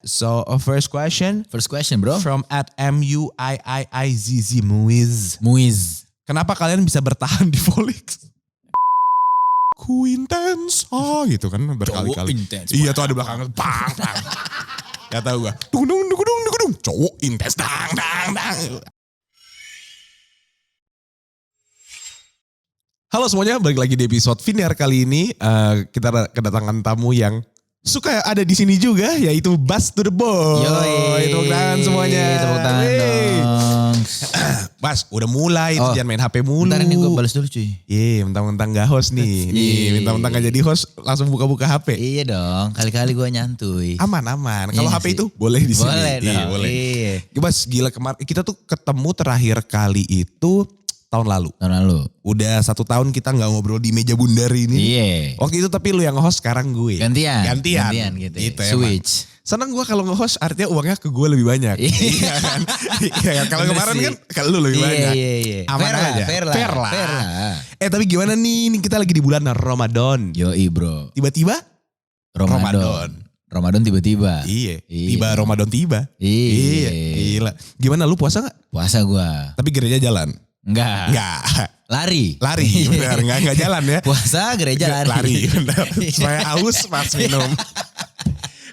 So first question bro. from at MUIIIZZ Muiz. Kenapa kalian bisa bertahan di Volix? Ku intensa gitu kan berkali-kali. intens. Iya tuh ada belakangnya bang. Gak tau gue. Dung. Cowok intens dang. Halo semuanya, balik lagi di episode Viniar kali ini. Kita kedatangan tamu yang suka ada di sini juga, yaitu Bas to the Boy. Yoi. Tepuk tangan semuanya. Tepuk tangan dong. Bas, udah mulai, jangan main HP mulu. Bentar ini gue balas dulu cuy. Iya, mentang-mentang gak host nih. Mentang-mentang gak jadi host, langsung buka-buka HP. Iya dong, kali-kali gue nyantuy. Aman. Kalau Iya HP sih. itu boleh di sini. Boleh Iya, dong. boleh. Iya. Bas, gila kemarin kita tuh ketemu terakhir kali itu tahun lalu. Tahun lalu. Udah 1 tahun kita gak ngobrol di meja bundar ini. Iya. Waktu itu tapi lu yang nge-host, sekarang gue. Gantian Gitu, gitu. emang. Switch. Senang gue kalau nge-host artinya uangnya ke gue lebih banyak. Iya kan? Iya, kalau Bener kemarin sih. kan kalau lu lebih banyak. Iya. Aman aja. Fair lah. Tapi gimana nih? Ini kita lagi di bulan Ramadan. Yoi bro. Tiba-tiba Ramadan tiba-tiba. Iya. Iya. Tiba Ramadan tiba. Iya. Gila. Gimana lu puasa gak? Puasa gue. Tapi gereja jalan? Enggak. Lari, Iya. benar. Enggak jalan ya. Puasa gereja lari. Benar. Supaya haus pas minum.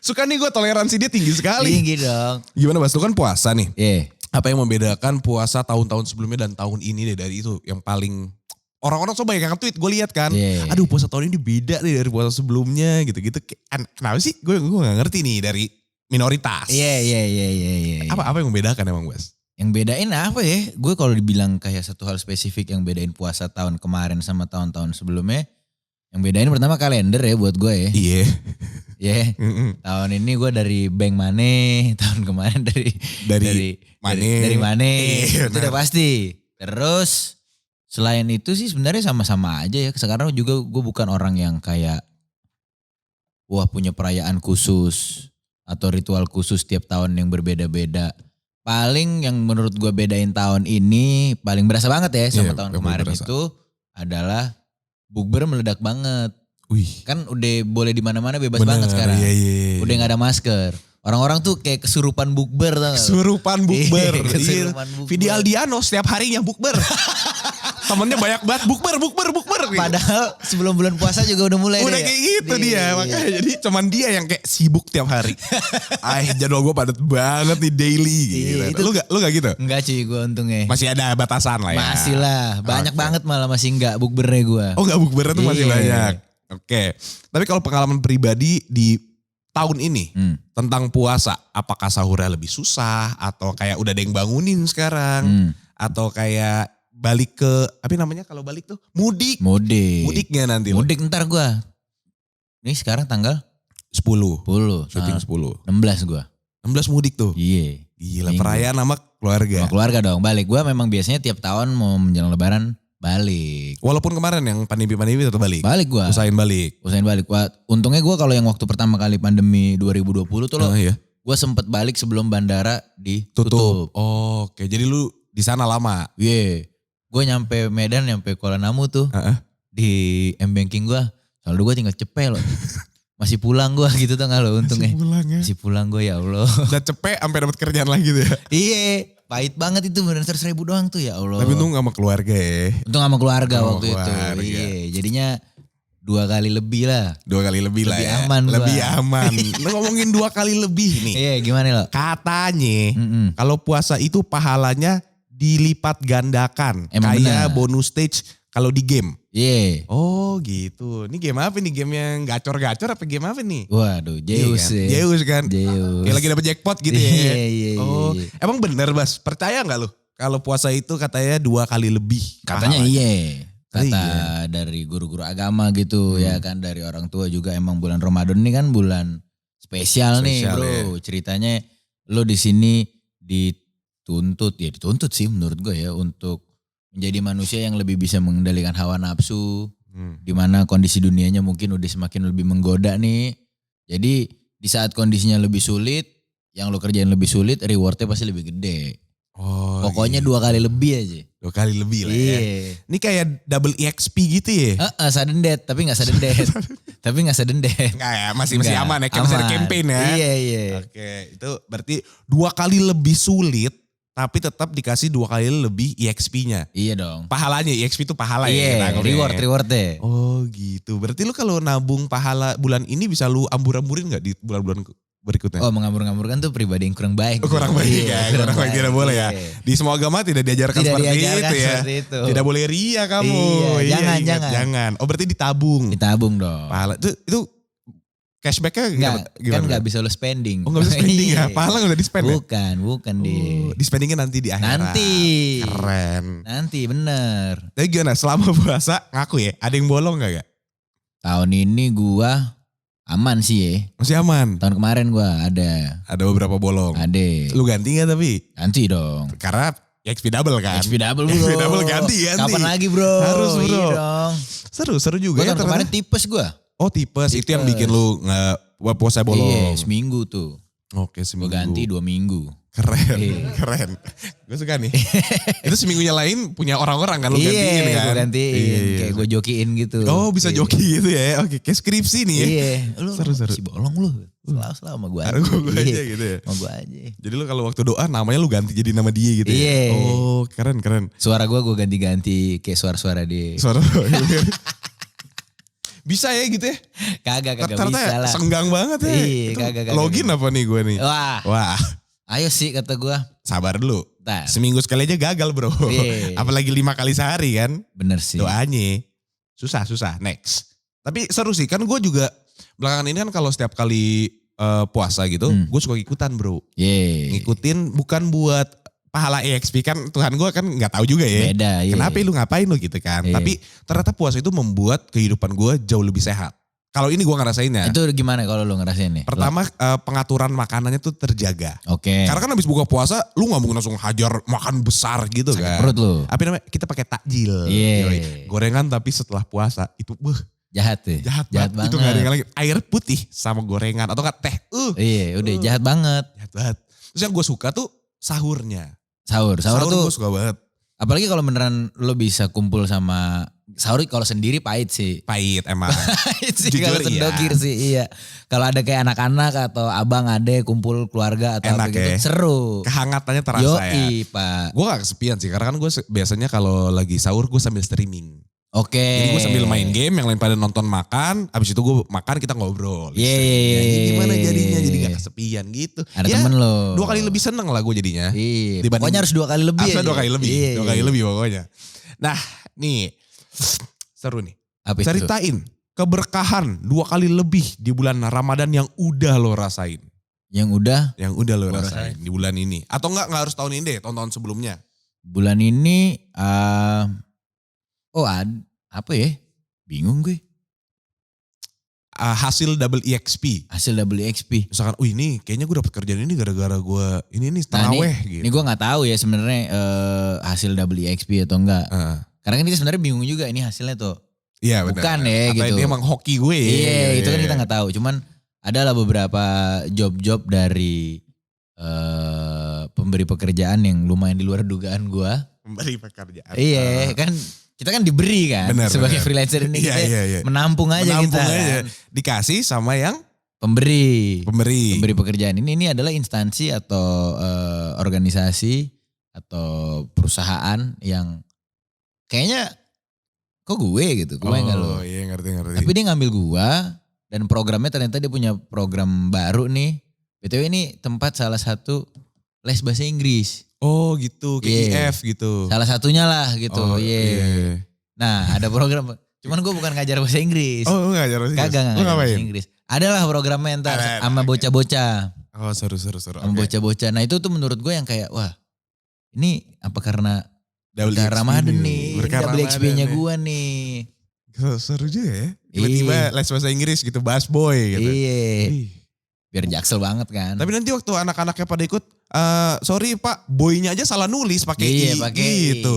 Suka nih gue, toleransi dia tinggi sekali. Tinggi dong. Gimana Bas, lu kan puasa nih. Iya. Apa yang membedakan puasa tahun-tahun sebelumnya dan tahun ini deh dari itu yang paling orang-orang coba yang nge-tweet gue lihat kan. Iya. Aduh puasa tahun ini beda nih dari puasa sebelumnya gitu-gitu. Kenapa sih? Gue gak ngerti nih dari minoritas. Iya. Apa yang membedakan emang Bas? Yang bedain apa ya? Gue kalau dibilang kayak satu hal spesifik yang bedain puasa tahun kemarin sama tahun-tahun sebelumnya. Yang bedain pertama kalender ya buat gue ya. Iya. Iya. Tahun ini gue dari Bank Money, tahun kemarin dari Money. Dari Money. Iya, Itu udah pasti. Terus selain itu sih sebenarnya sama-sama aja ya. Sekarang juga gue bukan orang yang kayak wah punya perayaan khusus atau ritual khusus tiap tahun yang berbeda-beda. Paling yang menurut gue bedain tahun ini paling berasa banget ya sama tahun yang kemarin berasa. itu adalah bukber meledak banget. Wih. Kan udah boleh di mana-mana bebas Bener, banget sekarang. Iya. Udah gak ada masker. Orang-orang tuh kayak kesurupan bukber tau gak? Kesurupan bukber. Iya, kesurupan bukber. Vidi Aldiano setiap harinya bukber. Temennya banyak banget bukber. Padahal sebelum bulan puasa juga udah mulai Udah deh. kayak gitu dia. Iya. Makanya jadi cuman dia yang kayak sibuk tiap hari. Jadwal gue padat banget nih daily. Iya, Gitu. Lu gak gitu? Enggak cuy gue untungnya. Masih ada batasan lah ya. Masih lah. Banyak Oke. banget malah masih enggak bukbernya gue. Oh gak bukber tuh masih Iya. banyak. Oke. Tapi kalau pengalaman pribadi di tahun ini tentang puasa, apakah sahurnya lebih susah atau kayak udah ada yang bangunin sekarang atau kayak balik ke apa namanya kalau balik tuh mudik. Mudiknya nanti lo. Mudik ntar gue. Ini sekarang tanggal 10. 10. Syuting 10. 16 gue. 16 mudik tuh. Iya. Gila Minggu. perayaan sama keluarga. Sama keluarga dong. Balik gue memang biasanya tiap tahun mau menjelang lebaran balik. Walaupun kemarin yang pandemi tetap balik. Balik gue. Usahain balik. Wah, untungnya gue kalau yang waktu pertama kali pandemi 2020 tuh loh. Iya. Gue sempet balik sebelum bandara Tutup. ditutup. Oh, oke. Jadi lu di sana lama. Iya. Gue nyampe Medan, nyampe Kuala Namu tuh. Heeh. Di M-Banking gue. Saldo gue tinggal cepet loh. Masih pulang gue gitu tuh gak lo untungnya. Pulang ya. Masih pulang gue ya Allah. Udah cepet sampai dapat kerjaan lagi tuh ya. Iya. Pahit banget itu bener 100.000 doang tuh ya Allah. Tapi untung sama keluarga ya. Untung sama keluarga Sama waktu keluarga. itu. Iya. Jadinya 2 kali lebih lah. 2 kali lebih lah Lebih ya. aman gua. Lebih aman. Lu ngomongin 2 kali lebih nih. Iya gimana lo? Katanya kalau puasa itu pahalanya dilipat gandakan. Emang Kayak benar. bonus stage kalau di game. Iya. Oh gitu. Ini game apa nih? Game yang gacor-gacor apa game apa nih? Waduh Zeus Iya kan? ya. Zeus kan? Zeus. Kayak lagi dapet jackpot gitu ya. Iya. Oh, emang bener Bas? Percaya gak lu? Kalau puasa itu katanya 2 kali lebih. Katanya pahalanya. iya. Kata Iya. dari guru-guru agama gitu ya kan. Dari orang tua juga emang bulan Ramadan ini kan bulan spesial nih Spesial, bro. ya. Ceritanya lo di sini dituntut sih menurut gue ya. Untuk menjadi manusia yang lebih bisa mengendalikan hawa nafsu. Dimana kondisi dunianya mungkin udah semakin lebih menggoda nih. Jadi di saat kondisinya lebih sulit. Yang lo kerjain lebih sulit rewardnya pasti lebih gede. Oh Pokoknya 2 kali lebih aja. 2 kali lebih lah ya. Ini kayak double EXP gitu ya? Sudden death, tapi gak sudden death. Tapi gak sudden death. Enggak ya, masih aman ya. Kan masih ada Aman. campaign ya. Iya. Oke, itu berarti 2 kali lebih sulit, tapi tetap dikasih 2 kali lebih EXP-nya. Iya dong. Pahalanya, EXP itu pahala ya. Iya, kita ngomongnya. reward deh. Oh gitu, berarti lu kalau nabung pahala bulan ini bisa lu ambur-amburin gak di bulan-bulan berikutnya? Oh, mengambur-ngamburkan tuh pribadi yang kurang baik. Kurang baik ya, kurang baik tidak boleh ya. Iya. Di semua agama tidak diajarkan Tidak seperti diajarkan itu ya. seperti itu. Tidak boleh ria kamu. Iya, ingat, jangan. Oh berarti ditabung. Ditabung dong. Pahala itu cashbacknya Kan gak bisa lo spending. Oh gak bisa spending ya? Iya. Pahala gak bisa di spend ya? Bukan deh. Di spendingnya nanti di akhirat. Nanti. Keren. Nanti bener. Tapi gimana selama puasa ngaku ya? Ada yang bolong gak? Tahun ini gua aman sih ya. Masih aman? Tahun kemarin gua ada. Ada beberapa bolong. Ada. Lu ganti gak tapi? Ganti dong. Karena XP double kan? XP double bro. XP double ganti. Kapan lagi bro? Harus bro. Iya dong. Seru juga Gua ya tahun kemarin ternyata. tipes gua. Oh tipes, itu yang bikin lu puasa bolong. Iya, seminggu tuh. Oke Gua seminggu. ganti 2 minggu. Keren, Iya. keren. Gue suka nih. Itu seminggunya lain punya orang-orang kan lu Iya, gantiin kan? gua gantiin. Iya. Kayak gue jokiin gitu. Oh bisa Iya. joki gitu ya. Oke kayak skripsi nih ya. Iya. Lu Seru. si bolong lu. Selalu sama gue aja. Gue aja Iya, gitu ya. sama gue aja. Jadi lu kalau waktu doa namanya lu ganti jadi nama dia gitu Iya. ya. Oh keren. Suara gue ganti-ganti kayak suara-suara dia. Suara bisa ya gitu ya. Kagak Ternyata bisa lah. senggang banget ya. Iya, Itu kagak. login apa nih gue nih? Wah. Ayo sih kata gue. Sabar dulu. Ntar. Seminggu sekali aja gagal bro. Iya. Apalagi 5 kali sehari kan. Bener sih. Doanya. Susah. Next. Tapi seru sih. Kan gue juga belakangan ini kan kalau setiap kali puasa gitu. Gue suka ikutan bro. Iya. Ngikutin bukan buat pahala EXP kan. Tuhan gue kan gak tahu juga ya. Beda. Iya. Kenapa lu ngapain lu gitu kan. Iya. Tapi ternyata puasa itu membuat kehidupan gue jauh lebih sehat. Kalau ini gue ngerasainnya. Itu gimana kalau lu ngerasain nih? Pertama pengaturan makanannya tuh terjaga. Oke. Karena kan habis buka puasa lu gak mungkin langsung hajar makan besar gitu Sakit kan. perut lu. Apa namanya? Kita pakai takjil. Iya. Yoi. Gorengan tapi setelah puasa itu Jahat tuh. jahat banget. banget. Itu gak ada yang lagi. Air putih sama gorengan atau enggak teh. Iya udah jahat banget. Jahat banget. Terus yang gue suka tuh sahurnya. Sahur tuh. Gue suka banget. Apalagi kalau beneran lo bisa kumpul sama sahur kalau sendiri pahit sih. Pahit emang. Pahit sih Jujur kalau iya. sendokir sih iya. Kalau ada kayak anak-anak atau abang ade kumpul keluarga atau Enak apa gitu ya. seru. Kehangatannya terasa ya. Yoi pak. Gue gak kesepian sih. Karena kan gue biasanya kalau lagi sahur gue sambil streaming. Oke. Jadi gue sambil main game, yang lain pada nonton makan. Abis itu gue makan kita ngobrol. Iya. Ini gimana jadinya? Jadi gak kesepian gitu. Ada Ya, temen lo. 2 kali lebih seneng lah gue jadinya. Iya. Dibanding- Pokoknya harus 2 kali lebih. Harusnya aja. 2 kali lebih. Iya, 2 kali lebih pokoknya. Nah nih seru nih. Apa itu? Ceritain keberkahan 2 kali lebih di bulan Ramadan yang udah lo rasain. Yang udah Yang udah lo Gua rasain di bulan ini. Atau enggak harus tahun ini deh, tahun-tahun sebelumnya. bulan ini. Apa ya? Bingung gue. Hasil double EXP. Hasil WXP. Misalkan, ini kayaknya gue dapet kerjaan ini gara-gara gue ini Nah, taraweh Ini gitu. gue nggak tahu ya sebenarnya hasil WXP atau enggak. Heeh. Karena kan kita sebenarnya bingung juga ini hasilnya tuh. Iya benar. Bukan ya, Atau gitu. ini emang hoki gue. Iya, itu kan kita nggak tahu. Cuman adalah beberapa job-job dari pemberi pekerjaan yang lumayan di luar dugaan gue. Memberi pekerjaan. Iya, kan kita kan diberi kan Benar, sebagai benar. freelancer ini Iya, kita iya. menampung aja Menampung kita. aja. Kan. Dikasih sama yang Pemberi pemberi. pekerjaan ini adalah instansi atau organisasi atau perusahaan yang kayaknya kok gue gitu, gue enggak lo. Oh iya ngerti. Tapi dia ngambil gua dan programnya ternyata dia punya program baru nih. BTW ini tempat salah satu les bahasa Inggris. Oh gitu, kayak Iya. IF gitu. Salah satunya lah gitu. Oh, Iya. Nah, ada program. Cuman gue bukan ngajar bahasa Inggris. Oh lu ngajar bahasa Inggris? Kagak Lu ngajar bahasa ngapain? Inggris. Adalah programnya ntar Ada. sama bocah-bocah. Oh seru. Sama Oke. bocah-bocah. Nah itu tuh menurut gue yang kayak wah ini apa karena Double udah XP Ramadan nih. Berkah Double Ramadan XP-nya nih. gue nih. Seru juga ya. Tiba-tiba les bahasa Inggris gitu, bahas boy gitu. Iya. Ih. Biar jaksel banget kan. Tapi nanti waktu anak-anaknya pada ikut, sorry pak, boynya aja salah nulis pakai Iya i pakai gitu.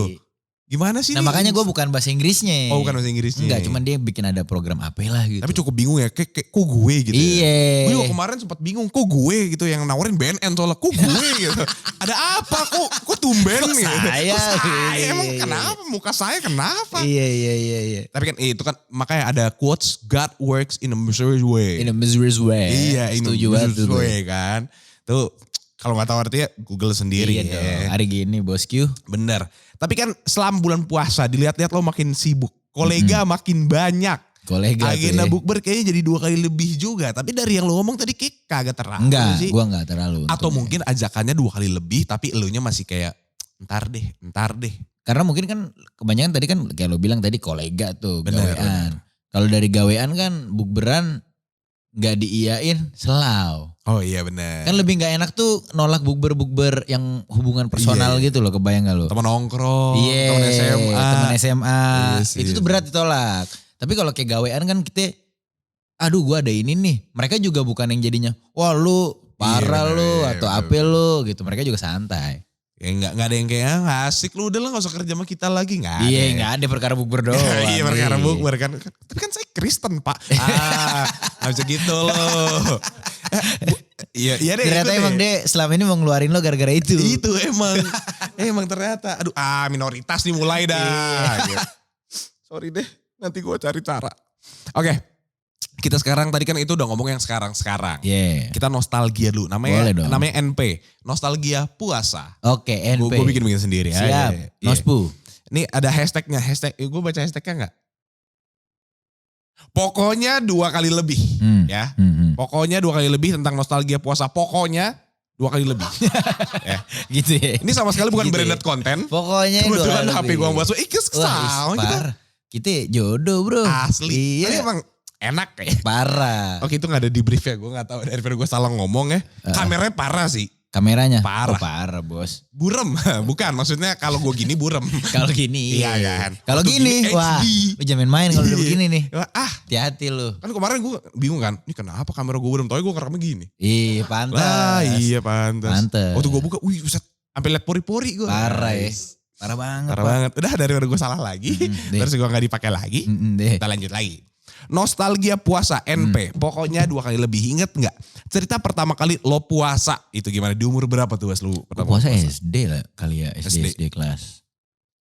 Gimana sih Nah nih? makanya gue bukan bahasa Inggrisnya. Oh bukan bahasa Inggrisnya. Enggak, cuman dia bikin ada program apa lah gitu. Tapi cukup bingung ya, kayak kok gue gitu Iya. ya. Gue juga kemarin sempat bingung, kok gue gitu yang nawarin BNN soalnya, kok gue gitu. Ada apa, kok tumben Kok gitu. saya? Kok saya, Iya, emang iya, kenapa, muka saya kenapa. Iya. Tapi kan itu kan makanya ada quotes, God works in a mysterious way. In a mysterious way. Iya, in a Setuju banget mysterious tuh gue. way kan. Tuh kalau gak tahu artinya Google sendiri Iya ya. dong, hari gini bosku. Bener. Tapi kan selama bulan puasa dilihat-lihat lo makin sibuk. Kolega makin banyak. Kolega Agenda tuh ya. bukber kayaknya jadi 2 kali lebih juga. Tapi dari yang lo ngomong tadi kayak kagak terlalu Enggak, sih. gue enggak terlalu. Atau untungnya. mungkin ajakannya 2 kali lebih tapi elunya masih kayak ntar deh. Karena mungkin kan kebanyakan tadi kan kayak lo bilang tadi kolega tuh, Bener, gawean. Kalau dari gawean kan bukberan nggak diiyain selau. Oh iya bener. Kan lebih nggak enak tuh nolak bukber-bukber yang hubungan personal Iya. gitu loh, kebayang gak lo? Teman nongkrong, Iya, teman SMA. teman SMA. Iya sih, Itu tuh berat ditolak. Tapi kalau kayak gawean kan kita, aduh gua ada ini nih. Mereka juga bukan yang jadinya, wah lu parah Iya, lu bener, atau bener, apa lu gitu. Mereka juga santai. Ya nggak ada yang kayak "Ah, asik lu udah lah gak usah kerja sama kita lagi. Nggak ada. Iya nggak ada perkara bukber doang. Iya perkara Iya. bukber kan. Tapi kan saya Kristen pak. Gak bisa gitu loh. Iya deh. Ternyata itu emang deh. dia selama ini mau ngeluarin lo gara-gara itu. Itu emang ternyata. Aduh minoritas nih mulai dah. Iya. Gitu. Sorry deh, nanti gue cari cara. Oke, kita sekarang tadi kan itu udah ngomong yang sekarang. Iya. Kita nostalgia dulu. Boleh dong. Namanya NP, nostalgia puasa. Oke, NP. Gue bikin sendiri. Siap, Iya. Nospu. Ini ada hashtagnya, gue baca hashtagnya nggak? Pokoknya 2 kali lebih, ya. Pokoknya 2 kali lebih tentang nostalgia puasa. Pokoknya 2 kali lebih. Ya. Gitu ya. Ini sama sekali bukan Gitu branded ya. konten. Pokoknya Kebetulan dua HP lebih. gue masuk, Wah, sama kita. parah. Kita jodoh bro. Asli. Tapi Iya. emang enak ya. Parah. Oke itu gak ada di brief ya, gue gak tahu daripada gue salah ngomong ya. Kameranya parah sih. Kameranya? Parah. Oh, parah bos. Burem, bukan maksudnya kalau gue gini burem. Kalau gini. Iya kan. Kalau Waktu gini, gini wah. HD. Lu jangan main kalau udah Iya. begini nih. Hati-hati lu. Kan kemarin gue bingung kan, ini kenapa kamera gue burem, tau gue ngerekamnya gini. Iya pantas. Lah iya pantas. Pantes. Waktu gue buka, wih buset, sampai liat pori-pori gue. Parah ya. Nice. Parah banget. Parah Pak. banget. Udah daripada gue salah lagi, deh. terus gue gak dipakai lagi. Deh. Kita lanjut lagi. Nostalgia puasa NP, pokoknya 2 kali lebih. Ingat nggak? Cerita pertama kali lo puasa itu gimana? Di umur berapa tuh Bas lu Gua pertama puasa SD lah kali ya. SD. SD kelas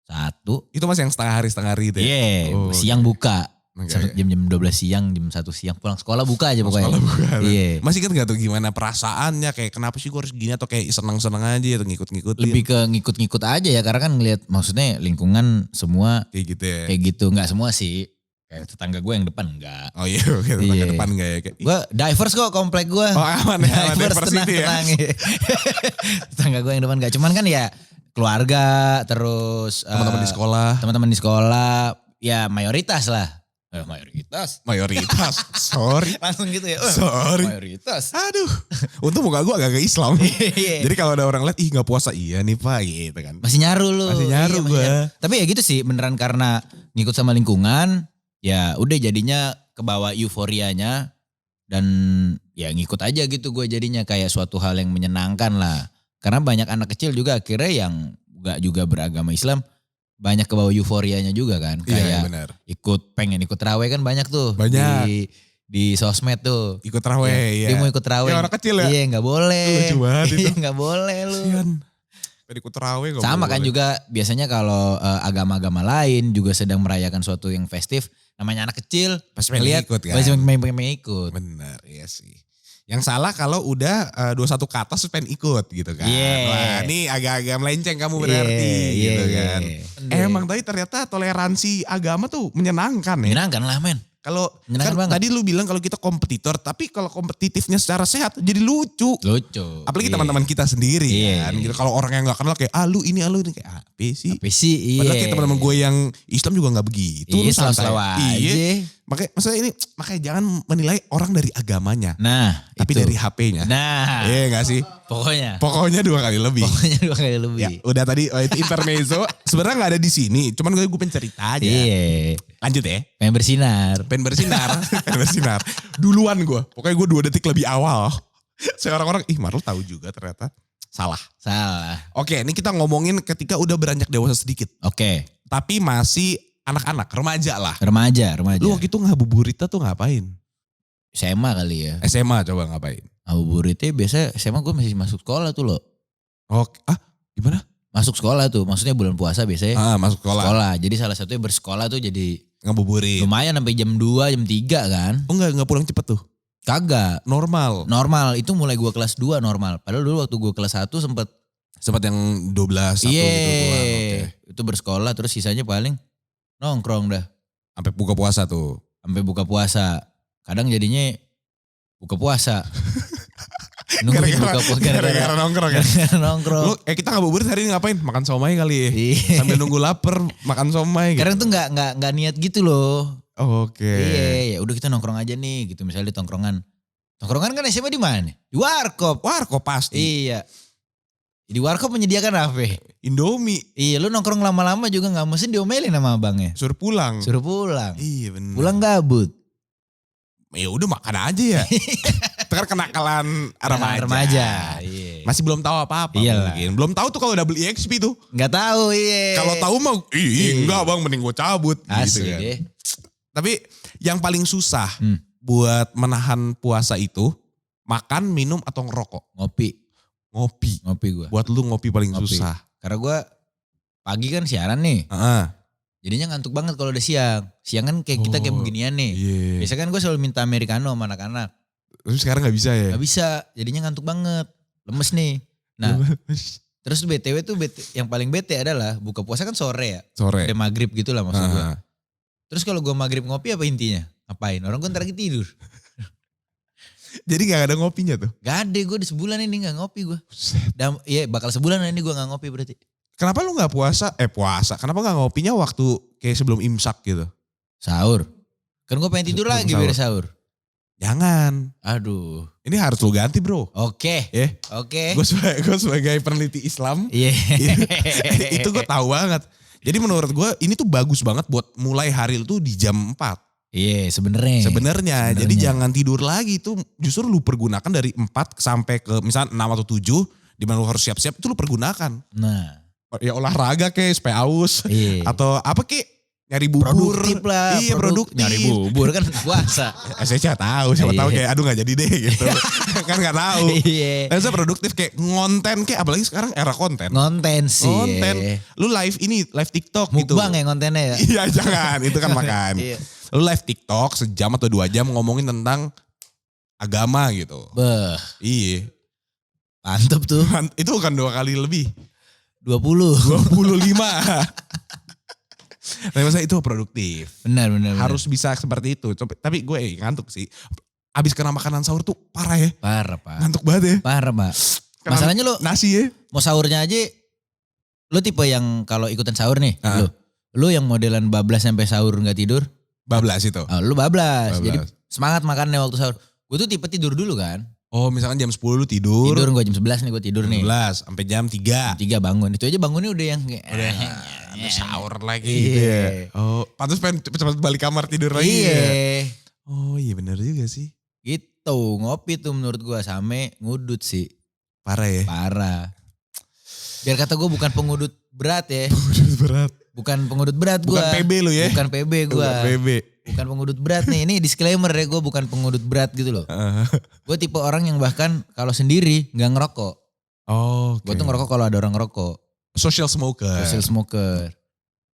1. Itu masih yang setengah hari itu ya? Iya, Oh, siang buka. Oke. Jam-jam 12 siang, jam 1 siang. Pulang sekolah buka aja pokoknya. Sekolah bukan. Iya. Masih ingat gak tuh gimana perasaannya? Kayak kenapa sih gue harus gini atau kayak senang-senang aja atau ngikut-ngikutin? Lebih ke ngikut-ngikut aja ya. Karena kan ngelihat maksudnya lingkungan semua kayak gitu ya? kayak gitu. Enggak semua sih. Kayak tetangga gue yang depan enggak. Oh iya, oke, tetangga Iya. depan gak ya? Kayak, Gue divers kok komplek gue. oh aman ya, aman Divers diversity ya? tenang. Tetangga gue yang depan enggak. Cuman kan ya keluarga terus. Teman-teman di sekolah? Teman-teman di sekolah. Ya mayoritas lah. Mayoritas. Mayoritas, sorry. Langsung gitu ya. Sorry. Mayoritas. Aduh, untung muka gue agak Islam. Iya. Jadi kalau ada orang lihat, ih gak puasa, iya nih pak gitu kan. Masih nyaru lu. Masih nyaru Iya, gua. nyaru. Tapi ya gitu sih beneran karena ngikut sama lingkungan. Ya udah jadinya kebawa euforianya. Dan ya ngikut aja gitu gue jadinya kayak suatu hal yang menyenangkan lah. Karena banyak anak kecil juga akhirnya yang gak juga beragama Islam. Banyak kebawa euforianya juga kan. Iya Kayak benar. pengen ikut raweh kan banyak tuh. Banyak. Di sosmed tuh. Ikut raweh ya. Dia mau ikut raweh. Ya, orang kecil ya? Iya gak boleh. Lucu banget itu. Iya gak boleh lu. Kasian. Tadi ikut raweh gak Sama kan boleh. juga biasanya kalau agama-agama lain juga sedang merayakan suatu yang festif. Namanya anak kecil. Pasti pengen ngeliat, ikut kan. pasti pengen ikut. Benar, iya sih. Yang salah kalau udah 21 ke atas terus pengen ikut gitu kan. Iya. Wah ini agak-agak melenceng kamu berarti Iya, gitu iya. kan. Emang tapi ternyata toleransi agama tuh menyenangkan ya. Menyenangkan lah men. Kalau Menyenangkan kan banget. tadi lu bilang kalau kita kompetitor, tapi kalau kompetitifnya secara sehat jadi lucu. Lucu. Apalagi Iya. teman-teman kita sendiri Iya. kan. Gitu. Kalau orang yang nggak kenal kayak lu ini kayak apa sih? Tapi sih iya. Padahal kayak teman-teman gue yang Islam juga nggak begitu. Iya lu santai. selalu aja. Iya. Makanya jangan menilai orang dari agamanya, Nah tapi itu. dari HP-nya. Nah Iya gak sih? pokoknya. Pokoknya 2 kali lebih. Pokoknya 2 kali Ya, lebih. udah tadi itu intermezzo. Sebenarnya nggak ada di sini, cuman gue pengen cerita aja. Iya. Lanjut ya. Pengen bersinar. Pengen bersinar, pengen bersinar. Duluan gue. Pokoknya gue 2 detik lebih awal. Saya orang-orang, Marul tahu juga ternyata. Salah. Salah. Oke, ini kita ngomongin ketika udah beranjak dewasa sedikit. Oke. Tapi masih anak-anak, remaja lah. Remaja. Lu waktu itu ngabuburitnya tuh ngapain? SMA kali ya. SMA coba ngapain? Ngabuburitnya biasa SMA gue masih masuk sekolah tuh loh. Oke, gimana? Masuk sekolah tuh, maksudnya bulan puasa biasanya. Masuk sekolah. Jadi salah satunya bersekolah tuh jadi Ngabuburit. lumayan sampai jam 2, jam 3 kan. Oh enggak pulang cepet tuh? Kagak. Normal, Itu mulai gue kelas 2 normal. Padahal dulu waktu gue kelas 1 sempet. sempat yang 12 1 gitu pulang. Oke. Itu bersekolah terus sisanya paling nongkrong dah. Sampai buka puasa tuh. Sampai buka puasa. Kadang jadinya buka puasa. Nungguin buka puasa. Gara-gara nongkrong ya? Nongkrong. Kita ngabuburit hari ini ngapain? Makan somai kali ya? Iya. Sambil nunggu lapar makan somai gitu. Kadang tuh nggak niat gitu loh. Oh, oke. Iya, ya udah kita nongkrong aja nih gitu. Misalnya di tongkrongan. Tongkrongan kan SMA di mana? Di warkop. Warkop pasti. Iya. Di warkop menyediakan apa? Indomie. Iya, lu nongkrong lama-lama juga nggak mesti diomelin sama abangnya. Suruh pulang. Suruh pulang. Iya benar. Pulang gabut. Ya udah makan aja ya. Itu kan kenakalan remaja. Iya. Masih belum tahu apa-apa Iyalah. mungkin. Belum tahu tuh kalau udah beli EXP tuh. Nggak tahu, iya. Kalau tahu mah, enggak bang, mending gue cabut. Asli gitu kan. deh. Tapi yang paling susah buat menahan puasa itu makan, minum atau ngerokok? Ngopi gue. Buat lu ngopi paling susah. Karena gue pagi kan siaran nih. Jadinya ngantuk banget kalau udah siang. Siang kan kayak kita kayak beginian nih. Iya. Biasa kan gue selalu minta americano sama anak-anak. Terus sekarang gak bisa ya? Gak bisa, jadinya ngantuk banget. Lemes nih. Nah, terus BTW tuh yang paling bete adalah buka puasa kan sore ya. Sore. Udah maghrib gitu lah maksud gue. Terus kalau gue maghrib ngopi apa intinya? Ngapain? Orang gue ntar lagi tidur. Jadi gak ada ngopinya tuh? Gak ada, gue di sebulan ini gak ngopi gue. Iya bakal sebulan ini gue gak ngopi berarti. Kenapa lu gak puasa? Kenapa gak ngopinya waktu kayak sebelum imsak gitu? Sahur. Kan gue pengen tidur lagi biar sahur. Jangan. Aduh. Ini harus lu ganti bro. Oke. Gue sebagai peneliti Islam. Iya. Itu gue tahu banget. Jadi menurut gue ini tuh bagus banget buat mulai hari lu tuh di jam 4. Iya sebenarnya. Jadi jangan tidur lagi tuh. Justru lu pergunakan dari 4 sampai ke misalnya 6 atau 7. Dimana lu harus siap-siap itu lu pergunakan. Nah. Ya olahraga kayak supaya aus. Iya. Atau apa kek. Nyari bubur. Produktif lah. Iya produktif. Nyari bubur kan puasa. Saya tahu. Siapa tahu kayak aduh gak jadi deh gitu. Kan gak tahu. Iya. Saya produktif kayak ngonten kayak apalagi sekarang era konten. Konten sih. Konten. Lu live TikTok gitu. Mukbang ya kontennya ya. Iya jangan. Itu kan makan. Iya. Lu live TikTok sejam atau 2 jam ngomongin tentang agama gitu. Beh. Iya. Mantep tuh. Itu bukan 2 kali lebih. 25. Tapi masa itu produktif. Benar. Harus bisa seperti itu. Tapi gue ngantuk sih. Abis kena makanan sahur tuh parah ya. Parah pak. Ngantuk banget ya. Parah pak. Masalahnya lo nasi ya. mau sahurnya aja. Lo tipe yang kalau ikutan sahur nih. Lo yang modelan bablas sampai sahur gak tidur. Bablas itu. Lo bablas. Jadi semangat makannya waktu sahur. Gue tuh tipe tidur dulu kan. Oh misalkan jam 10 lu tidur. Tidur gue jam 11 nih gue tidur nih. 11 sampai jam 3. Jam 3 bangun. Itu aja bangunnya udah yang kayak. Udah sahur lagi Iya. gitu ya. Oh pantas pengen cepet-cepet balik kamar tidur lagi Iya. ya. Oh iya bener juga sih. Gitu ngopi tuh menurut gue sampai ngudut sih. Parah ya. Parah. Biar kata gue bukan pengudut berat ya. Pengudut berat. Bukan pengudut berat gue. Bukan PB lu ya. Bukan PB gue. Bukan PB. Bukan pengudut berat nih. Ini disclaimer ya, gue bukan pengudut berat gitu loh. Gue tipe orang yang bahkan kalau sendiri gak ngerokok. Oh Gue tuh ngerokok kalau ada orang ngerokok. Social smoker. Social smoker.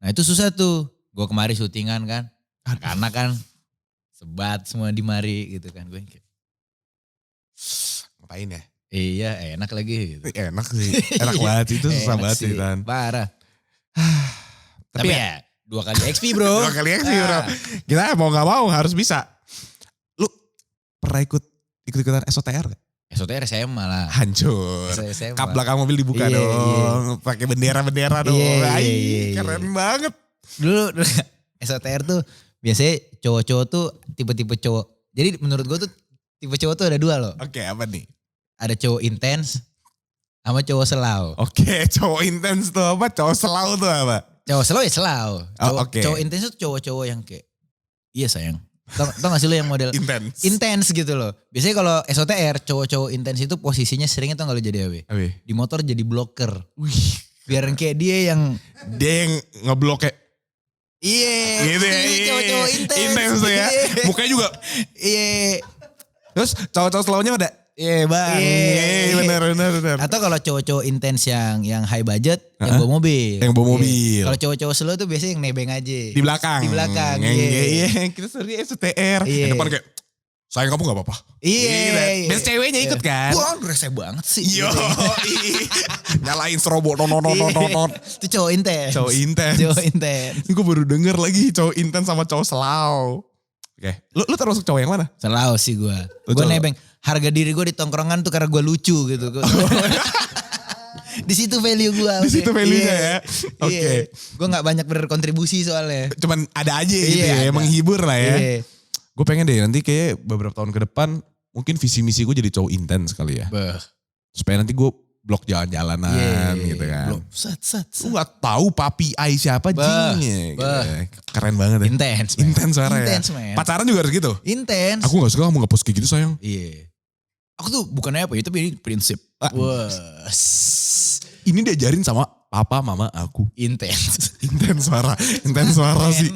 Nah itu susah tuh. Gue kemari syutingan kan. Karena kan sebat semua di mari gitu kan. Gue kayak, ngapain ya? iya enak lagi gitu. Enak sih. Enak banget itu susah banget sih Tan. Parah. Tapi ya 2 kali XP bro. 2 kali XP bro. Kita mau gak mau harus bisa. Lu pernah ikut-ikutan SOTR gak? SOTR SMA lah. Hancur. SMA. Kap belakang mobil dibuka dong. Pakai bendera-bendera dong. Iya. Keren banget. Dulu SOTR tuh biasanya cowok-cowok tuh tipe-tipe cowok. Jadi menurut gue tuh tipe cowok tuh ada 2 loh. Oke apa nih? Ada cowok intens sama cowok selau. Oke cowok intens tuh apa? Cowok selau tuh apa? Cowok selau ya selau. Cowok intens tuh cowok-cowok yang kayak, iya sayang. Tau gak sih lo yang model intens gitu loh. Biasanya kalau SOTR cowok-cowok intens itu posisinya seringnya tau gak lo jadi apa? Di motor jadi blocker. Wih Biar kayak dia yang ngeblok kayak gitu ya. Cowok-cowok Intens tuh ya. Iya. Mukanya juga. Iya. Terus cowok-cowok slownya ada. Iya bang. Iya. Benar. Atau kalau cowok-cowok intens yang high budget, yang bawa mobil. Yang bawa Iya. mobil. Kalau cowok-cowok slow tuh biasanya yang nebeng aja. Di belakang. Iya. Kita sering STR. Iya. Di depan kayak, sayang kamu gak apa-apa. Iya. Biasa ceweknya ikut kan. Wah rese banget sih. Yo, nyalain strobo, non. Itu cowok intens. Cowok intens. Ini gue baru denger lagi cowok intens sama cowok selau. Oke, lu termasuk cowok yang mana? Selalu sih gue. Gue nebeng. Harga diri gue di tongkrongan tuh karena gue lucu gitu. Di situ value gue. Di situ value-nya ya. Oke. Gue gak banyak berkontribusi soalnya. Cuman ada aja gitu Iya, ya, ada. menghibur lah ya. Iya. Gue pengen deh nanti kayak beberapa tahun ke depan mungkin visi misi gue jadi cowok intens kali ya. Supaya nanti gue blok jalan-jalanan gitu kan. Sat. Lu gak tahu papi ai siapa jingnya. Gitu. Keren banget ya. Intens. Intens suara ya. Intens man. Pacaran juga harus gitu. Intens. Aku gak suka kamu nge-post kayak gitu sayang. Iya. Aku tuh bukannya apa ya, tapi ini prinsip. Wah. Ini diajarin sama papa mama aku. Intens. Intens suara sih.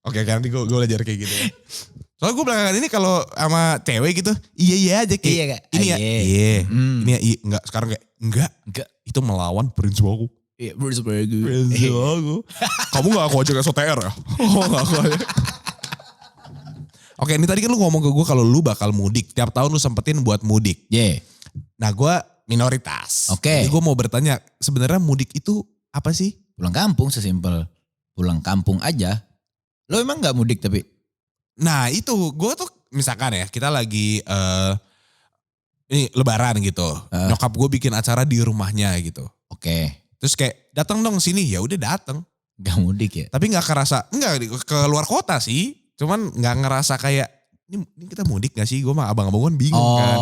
Oke kan nanti gue belajar kayak gitu ya. Soalnya gue belakangan ini kalau sama cewek gitu, iya aja kayak. Iya kak. Ini ya, iya. Ini ya, iya. Enggak, sekarang kayak, enggak. Itu melawan prinsip aku. Iya, prinsip aku. Prinsip aku. Kamu gak aku ajak SOTR ya? Oh gak aku ajak. Oke, ini tadi kan lu ngomong ke gue kalau lu bakal mudik. Tiap tahun lu sempetin buat mudik. Iya. Nah gue minoritas. Oke. Jadi gue mau bertanya, sebenarnya mudik itu apa sih? Pulang kampung sesimpel. Pulang kampung aja. Lo emang gak mudik tapi? Nah itu gue tuh misalkan ya kita lagi ini lebaran gitu. Nyokap gue bikin acara di rumahnya gitu. Oke. Terus kayak datang dong sini, ya udah datang. Gak mudik ya? Tapi nggak kerasa, nggak ke luar kota sih. Cuman nggak ngerasa kayak ini kita mudik gak sih? Gue mah abang-abang bingung kan.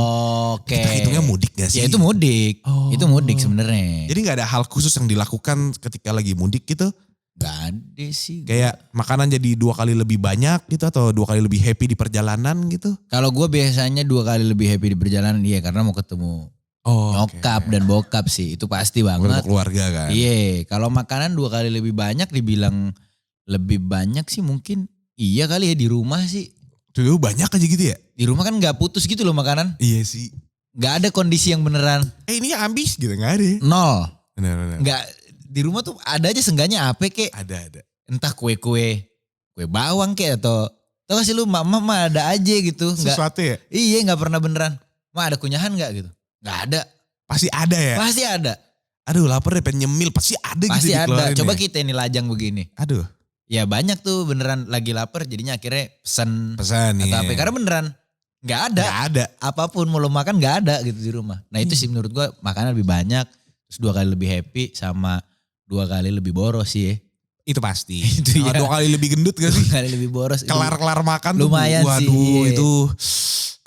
Oke. Kita hitungnya mudik gak sih? Ya itu mudik. Itu mudik sebenarnya. Jadi nggak ada hal khusus yang dilakukan ketika lagi mudik gitu. Gak ada sih. Kayak makanan jadi 2 kali lebih banyak gitu atau 2 kali lebih happy di perjalanan gitu. Kalau gue biasanya 2 kali lebih happy di perjalanan, iya karena mau ketemu nyokap dan bokap sih, itu pasti banget. Keluarga kan. Iya, kalau makanan 2 kali lebih banyak dibilang lebih banyak sih mungkin iya kali ya di rumah sih. Tuh banyak aja gitu ya? Di rumah kan gak putus gitu loh makanan. Iya sih. Gak ada kondisi yang beneran. Ini habis gitu gak ada. Nol. Bener. Gak, di rumah tuh ada aja seenggaknya apa kek. Ada. Entah kue bawang kek atau tau gak sih lu mama ada aja gitu. Sesuatu ya? Iya gak pernah beneran. Ma ada kunyahan gak gitu? Gak ada. Pasti ada ya? Pasti ada. Aduh lapar deh pengen nyemil. Pasti ada Pasti gitu ada. Coba ya. kita ini lajang begini. Aduh. Ya banyak tuh beneran lagi lapar jadinya akhirnya pesan nih. atau apa. Karena beneran gak ada. Gak ada. Apapun mau lo makan gak ada gitu di rumah. Nah itu sih menurut gue makanan lebih banyak. Terus 2 kali lebih happy sama 2 kali lebih boros sih ya. Itu pasti. Itu ya. 2 kali lebih gendut gak sih? 2 kali lebih boros. Kelar makan lumayan tuh. sih. Waduh itu.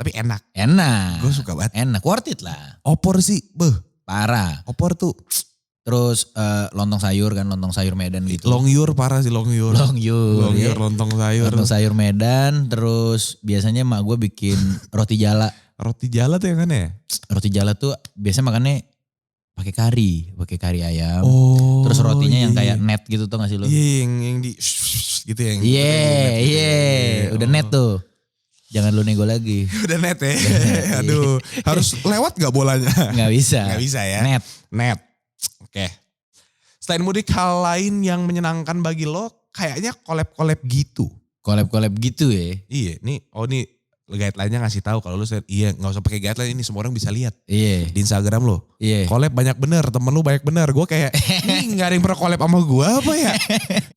Tapi enak. Enak. Gue suka banget. Enak. Worth it lah. Opor sih. Parah. Opor tuh. Terus lontong sayur kan. Lontong sayur Medan gitu. Longyur parah sih longyur. Longyur ya. Lontong sayur. Lontong sayur Medan. Terus biasanya mak gue bikin roti jala. Roti jala tuh yang mana ya? Roti jala tuh biasanya makannya pakai kari ayam. Oh. Terus rotinya yang kayak net gitu tuh gak sih lu? Iya yang di gitu yang. Iya. Udah net tuh. Jangan lu nego lagi. Udah net ya. Aduh. Harus lewat gak bolanya? Gak bisa. Gak bisa ya. Net. Oke. Selain mudik hal lain yang menyenangkan bagi lo kayaknya collab gitu. Collab gitu ya. Iya nih. Guideline-nya ngasih tahu kalau lu iya gak usah pakai guideline ini semua orang bisa lihat. Iya. Di Instagram lo. Iya. Collab banyak bener, temen lu banyak bener. Gue kayak ini gak ada yang pernah collab sama gue apa ya?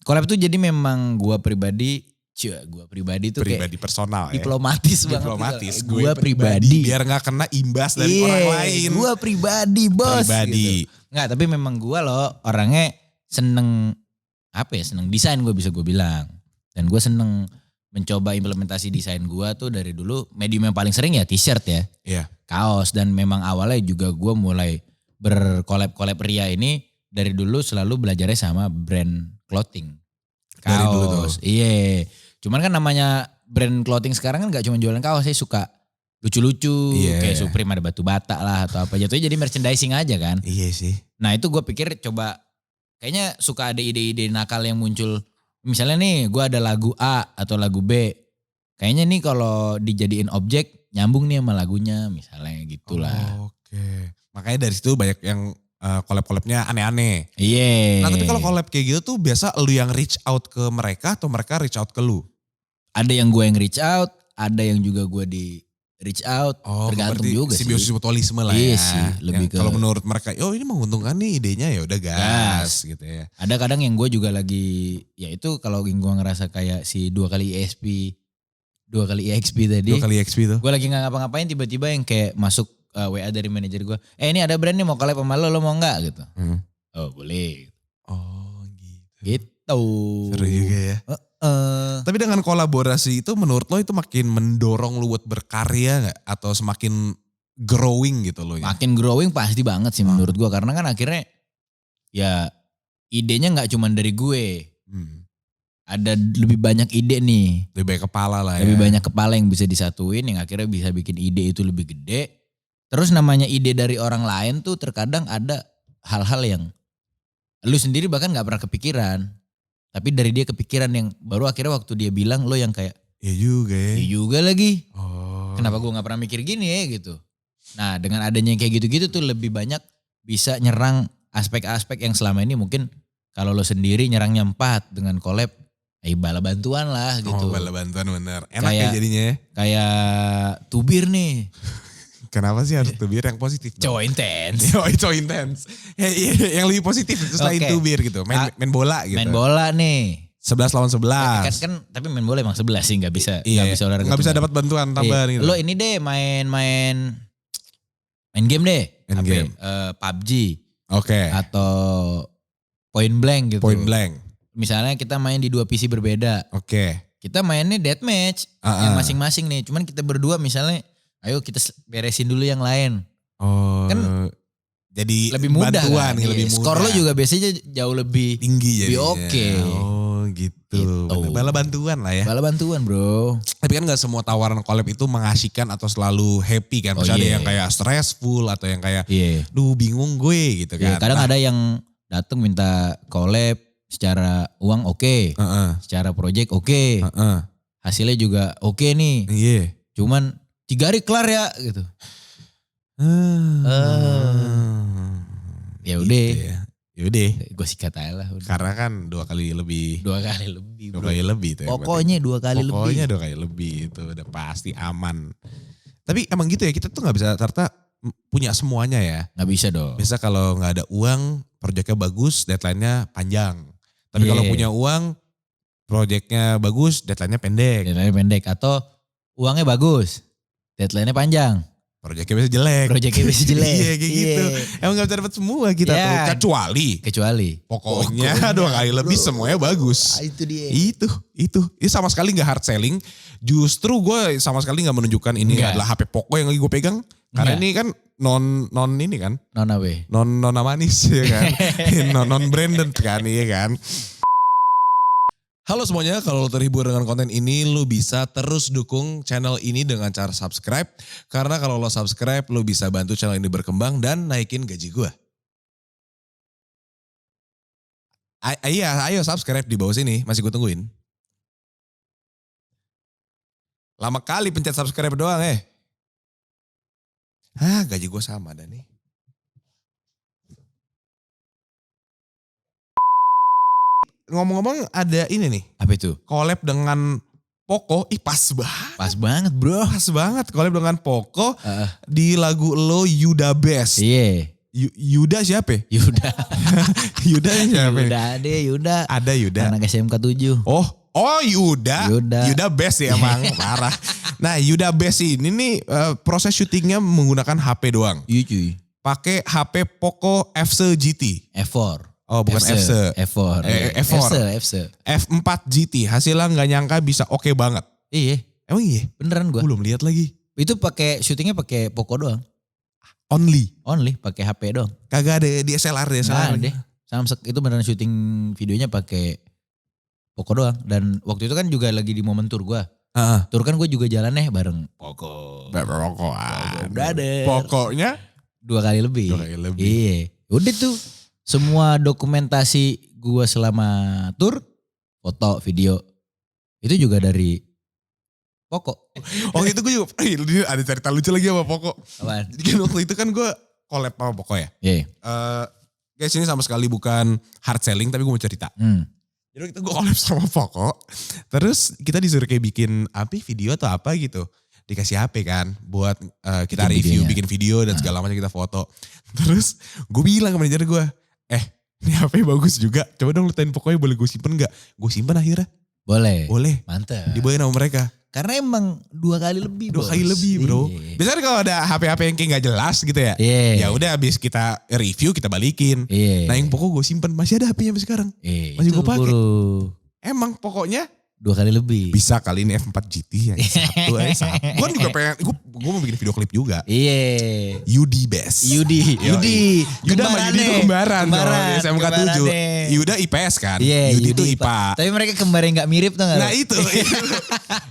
Collab tuh jadi memang gue pribadi tuh pribadi kayak personal ya. diplomatis banget. Diplomatis. Gue pribadi. Biar gak kena imbas dari orang lain. Gue pribadi bos. Pribadi. Gitu. Nggak, tapi memang gue loh orangnya seneng desain gue bisa gue bilang. Dan gue seneng mencoba implementasi desain gue tuh dari dulu. Medium yang paling sering ya t-shirt ya. Iya. Kaos, dan memang awalnya juga gue mulai berkolab Ria ini dari dulu selalu belajarnya sama brand clothing. Kaos. Dari dulu tuh. Iya. Cuman kan namanya brand clothing sekarang kan gak cuma jualan kaos, saya suka lucu-lucu. Kayak Supreme ada batu bata lah atau apa. Jatuhnya jadi merchandising aja kan. Iya sih. Nah itu gue pikir coba kayaknya suka ada ide-ide nakal yang muncul. Misalnya nih gue ada lagu A atau lagu B. Kayaknya nih kalau dijadiin objek nyambung nih sama lagunya misalnya gitulah. Oke. Makanya dari situ banyak yang collab-collabnya aneh-aneh. Iya. Nah tapi kalau collab kayak gitu tuh biasa lu yang reach out ke mereka atau mereka reach out ke lu? Ada yang gue yang reach out, ada yang juga gue di reach out. Tergantung berarti juga sih. simbiosis mutualisme lah Iya ya. sih, lebih ke- Kalau menurut mereka, ini menguntungkan nih idenya ya udah gas gitu ya. Ada kadang yang gue juga lagi, ya itu kalau yang gue ngerasa kayak si 2 kali EXP, 2 kali EXP tadi. 2 kali XP tuh. Gue lagi gak ngapa-ngapain tiba-tiba yang kayak masuk WA dari manajer gue. Ini ada brand nih mau collab sama lo mau gak gitu. Oh boleh. Oh gitu. Gitu. Seru juga ya. Tapi dengan kolaborasi itu menurut lo itu makin mendorong lo buat berkarya gak? Atau semakin growing gitu lo ya? Makin growing pasti banget sih menurut gue. Karena kan akhirnya ya idenya gak cuma dari gue. Ada lebih banyak ide nih. Lebih banyak kepala lah ya. Lebih banyak kepala yang bisa disatuin yang akhirnya bisa bikin ide itu lebih gede. Terus namanya ide dari orang lain tuh terkadang ada hal-hal yang lu sendiri bahkan gak pernah kepikiran. Tapi dari dia kepikiran yang baru akhirnya waktu dia bilang lo yang kayak. Iya juga ya. Iya juga lagi. Oh. Kenapa gue gak pernah mikir gini ya gitu. Nah dengan adanya yang kayak gitu-gitu tuh lebih banyak bisa nyerang aspek-aspek yang selama ini mungkin kalau lo sendiri nyerangnya 4 dengan collab. Bala bantuan lah gitu. Oh bala bantuan bener. Enak ya jadinya ya. Kayak tubir nih. Kenapa sih harus tubir yang positif? Cowok intense. Cowok intense. Yang lebih positif itu selain tubir gitu. Main bola gitu. Main bola nih. 11 lawan 11. Kan tapi main bola emang 11 sih gak bisa. Iya, gak bisa olahraga. Gak bisa dapat bantuan tambahan gitu. Lo ini deh main game deh. Main game. PUBG. Oke. Atau Point Blank gitu. Point Blank. Misalnya kita main di 2 PC berbeda. Oke. Kita mainnya deathmatch. Yang masing-masing nih. Cuman kita berdua misalnya. Ayo kita beresin dulu yang lain. Oh. Kan jadi lebih mudah bantuan, kan. lebih mudah. Skor lo juga biasanya jauh lebih tinggi jadi. Oke. Oh gitu. Bala bantuan lah ya. Bala bantuan bro. Tapi kan gak semua tawaran collab itu mengasihkan atau selalu happy kan. Misalnya ada yang kayak stressful atau yang kayak duh bingung gue gitu kan. Kadang ada yang datang minta collab secara uang oke. Secara project oke. Hasilnya juga oke nih. Iya. Cuman 3 hari kelar ya gitu. Ya udah. Ya udah. Gue sikat aja lah. Karena kan 2 kali lebih. 2 kali lebih. 2 kali lebih tuh. Pokoknya 2 kali lebih. Pokoknya 2 kali lebih itu udah pasti aman. Tapi emang gitu ya kita tuh gak bisa ternyata punya semuanya ya. Gak bisa dong. Biasa kalau gak ada uang proyeknya bagus deadline-nya panjang. Tapi kalau punya uang proyeknya bagus deadline-nya pendek. Deadline-nya pendek atau uangnya bagus. Deadline-nya panjang. Proyeknya bisa jelek. Iya kayak gitu. Emang gak bisa dapat semua kita tuh. Kecuali. Pokoknya 2 kali lebih semuanya bagus. Itu dia. Itu. Ini sama sekali gak hard selling. Justru gue sama sekali gak menunjukkan ini adalah HP Poco yang lagi gue pegang. Karena ini kan non ini kan. Non apa? Non manis ya kan. non branded kan iya kan. Halo semuanya, kalau lo terhibur dengan konten ini, lo bisa terus dukung channel ini dengan cara subscribe. Karena kalau lo subscribe, lo bisa bantu channel ini berkembang dan naikin gaji gue. Ayo subscribe di bawah sini, masih gue tungguin. Lama kali pencet subscribe doang gaji gue sama dah nih. Ngomong-ngomong ada ini nih. Apa itu? Collab dengan Poco. Pas banget. Pas banget bro. Pas banget collab dengan Poco di lagu lo Yuda Best. Iya. Yuda siapa? Yuda. Yuda siapa? Yuda. Ada Yuda. Anak SMK 7. Oh Yuda. Yuda Best ya emang. Parah. Nah Yuda Best ini nih proses syutingnya menggunakan HP doang. Iya cuy. Pakai HP Poco F4 GT. F4. Oh bukan F4. F4 GT. Hasilnya gak nyangka bisa oke banget. Iya. Emang iya? Beneran gue. Belum lihat lagi. Itu syutingnya pakai Poco doang. Only pakai HP doang. Kagak ada DSLR deh. Samsung itu beneran syuting videonya pakai Poco doang. Dan waktu itu kan juga lagi di momen tour gue. Tour kan gue juga jalan bareng Poco. Pokoknya 2 kali lebih. Iya. Udah tuh. semua dokumentasi gue selama tur, foto, video, itu juga dari Pokok. Oh itu gue juga, ada cerita lucu lagi sama Pokok. Apaan? Jadi kan waktu itu kan gue collab sama Pokok ya. Iya. Guys ini sama sekali bukan hard selling tapi gue mau cerita. Jadi waktu itu gue collab sama Pokok. Terus kita disuruh kayak bikin video atau apa gitu. Dikasih HP kan buat kita review, bikin video dan segala macam kita foto. Terus gue bilang ke manajer gue, ini HP bagus juga. Coba dong lu tanyain Pokoknya boleh gue simpen gak? Gue simpen akhirnya. Boleh. Mantap. Dibawain sama mereka. Karena emang 2 kali lebih. 2 kali lebih bro. Biasanya kalau ada HP-HP yang kayak gak jelas gitu ya. Ya udah habis kita review kita balikin. Nah yang Pokok gue simpen masih ada HP-nya sampai sekarang. Masih gue pakai. Emang pokoknya 2 kali lebih. Bisa kali ini F4 GT yang satu aja. Gue juga pengen, gue mau bikin video klip juga. Iya. Yudi Best. Yudi. Yuda sama Yudi itu kembaran. Di SMK 7. Yuda IPS kan. Yudi itu IPA. Tapi mereka kembar yang gak mirip tuh gak? Nah itu.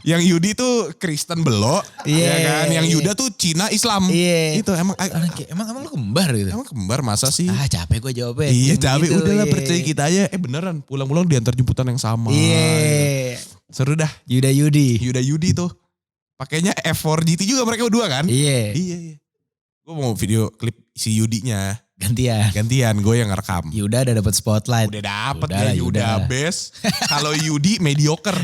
Yang Yudi tuh Kristen Belo. Ya kan. Yang Yuda tuh Cina Islam. Itu emang lu kembar gitu? Emang kembar masa sih? Capek gue jawabnya. Iya capek. Udahlah percaya kita aja. Beneran pulang-pulang diantar jemputan yang sama. Iya. Seru dah. Yuda Yudi tuh. Pakainya F4 GT juga mereka berdua kan? Iya. Gue mau video klip si Yudinya. Gantian Gue yang ngerekam. Yuda udah dapet spotlight. Udah dapet ya Yuda best. Kalau Yudi mediocre.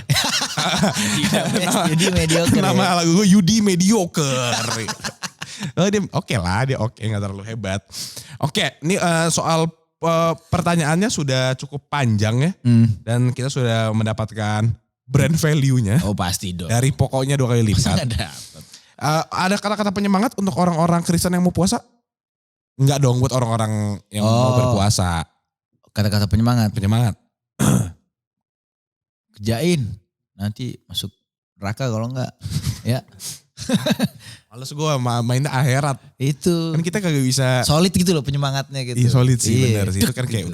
Yudi mediocre. Nama lagu gue Yudi mediocre. Dia oke lah, dia oke gak terlalu hebat. Oke, ini soal pertanyaannya sudah cukup panjang ya. Dan kita sudah mendapatkan brand value-nya. Oh pasti dong. Dari Pokoknya 2 kali lipat. Ada kata-kata penyemangat untuk orang-orang Kristen yang mau puasa? Enggak dong buat orang-orang yang mau berpuasa. Kata-kata penyemangat. Kerjain. Nanti masuk neraka kalau enggak. Ya. Males gue mainnya akhirat. Itu. Kan kita kagak bisa. Solid gitu loh penyemangatnya gitu. Iya solid sih benar sih. Itu kan kayak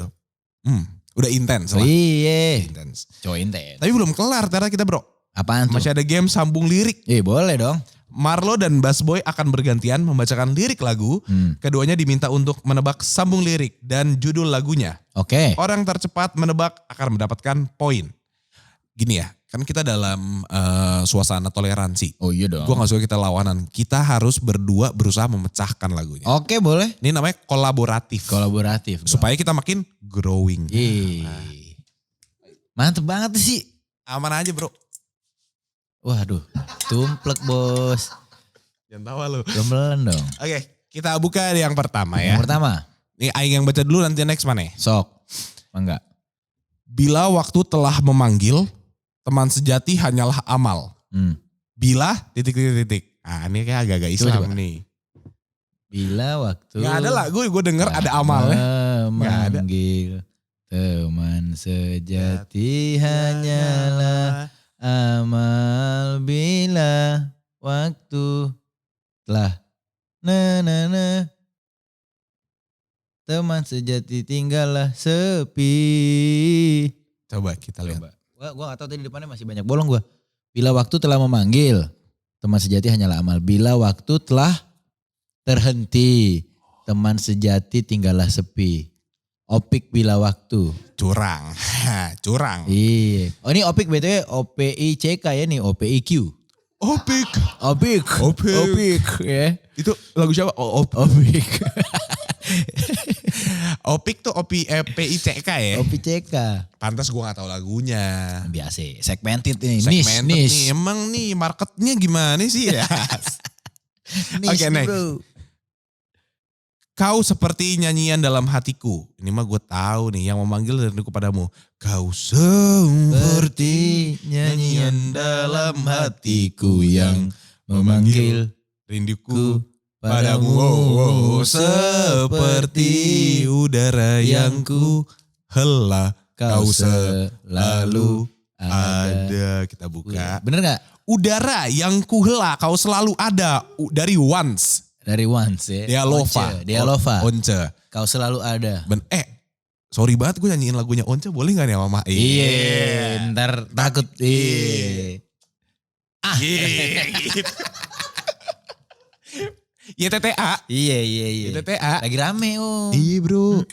udah intens lah. Iya. Intens. Intens. Tapi belum kelar ternyata kita bro. Apaan tuh? Masih ada game sambung lirik. Boleh dong. Marlo dan Bass Boy akan bergantian membacakan lirik lagu. Keduanya diminta untuk menebak sambung lirik dan judul lagunya. Oke. Orang tercepat menebak akan mendapatkan poin. Gini ya, kan kita dalam suasana toleransi. Oh iya dong. Gue gak suka kita lawanan. Kita harus berdua berusaha memecahkan lagunya. Oke boleh. Ini namanya kolaboratif. Supaya kita makin growing. Mantep banget sih. Aman aja bro. Waduh, tumplek bos. Jangan tawa lu. Gamelan dong. Oke, kita buka yang pertama ya. Yang pertama. Nih Aing yang baca dulu nanti next mana? Sok. Enggak. Bila waktu telah memanggil, teman sejati hanyalah amal. Bila ... Ah ini kayak agak-agak Islam coba. Nih. Bila waktu. Gak ada lah, gue denger ada amalnya. Memanggil teman sejati hanyalah amal bila waktu telah teman sejati tinggallah sepi. Coba kita lihat. Gua gak tahu tadi depannya masih banyak bolong gua. Bila waktu telah memanggil, teman sejati hanyalah amal. Bila waktu telah terhenti, teman sejati tinggallah sepi. Opik bila waktu. Curang. Iya. Oh ini Opik BTW OPICK ya nih, OPIQ. Opik. Ya. Itu lagu siapa? Opik. Opik tuh OPICK ya? OPICK. Pantas gue gak tahu lagunya. Biasa, segmented ini. Segmented niche. nih. Emang nih marketnya gimana sih ya? Oke, next. Kau seperti nyanyian dalam hatiku. Ini mah gue tahu nih yang memanggil rinduku padamu. Kau seperti nyanyian dalam hatiku yang memanggil rinduku padamu. Seperti udara yang ku hela. Kau selalu ada. Kita buka. Bener gak? Udara yang ku hela kau selalu ada. Dari Once. Dari Once ya. Dia Lova. Once. Kau selalu ada. Sorry banget gue nyanyiin lagunya Once boleh gak nih Mama? Iya. Ntar takut. Iya. Gitu. YTTA. Iya. YTTA. Lagi rame Iya bro.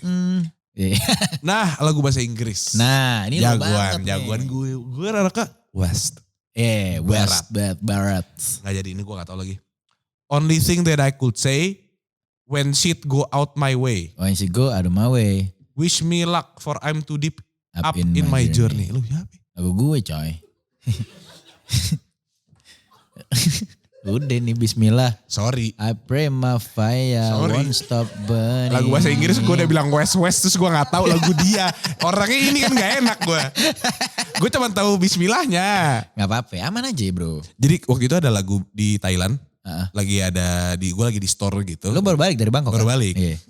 Iya. Nah, lagu bahasa Inggris. Nah, ini lo banget nih. Jagoan gue. Gue anaknya West. West, Barat. Gak jadi, ini gue gak tahu lagi. Only thing that I could say, when shit go out my way. When she go out of my way. Wish me luck for I'm too deep up in my my journey. Lu ya? Lagu gue coy. Udah nih bismillah. Sorry. I pray my fire won't stop burning. Lagu bahasa Inggris gue udah bilang West terus gue gak tahu lagu dia. Orangnya ini kan gak enak gue. Gue cuma tahu bismillahnya. Gak apa-apa, aman aja bro. Jadi waktu itu ada lagu di Thailand. Lagi ada gue lagi di store gitu. Lo baru balik dari Bangkok Baru kan? balik. Iya.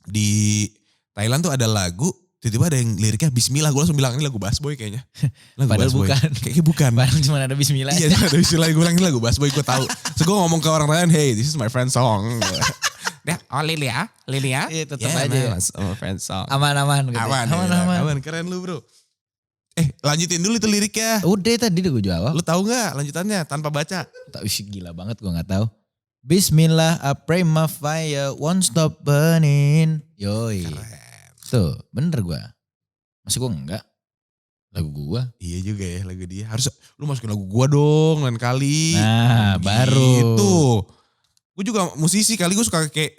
Di Thailand tuh ada lagu, tiba-tiba ada yang liriknya Bismillah. Gue langsung bilang ini lagu Bass Boy kayaknya. Lagu Padahal Bass Boy. bukan. Kayaknya bukan. Padahal cuma ada bismillah. Iya cuma ada Bismillah. Gue bilang ini lagu Bass Boy gue tahu. So gue ngomong ke orang Thailand, hey this is my friend song. Nah, oh Lilia. Iya tetap aja. Yeah, my friend song. Aman. Gitu. Aman. Keren lu bro. Lanjutin dulu itu liriknya. Udah tadi udah gue jawab. Lu tahu gak lanjutannya tanpa baca? Tak gila banget gue gak tahu. Bismillah, I pray my fire won't stop burning. Yoi. Keren. Tuh, bener gue. Masih gue enggak? Lagu gue. Iya juga ya lagu dia. Harus lu masukin lagu gua dong lain kali. Nah, baru. Gitu. Gue juga musisi kali gue suka kayak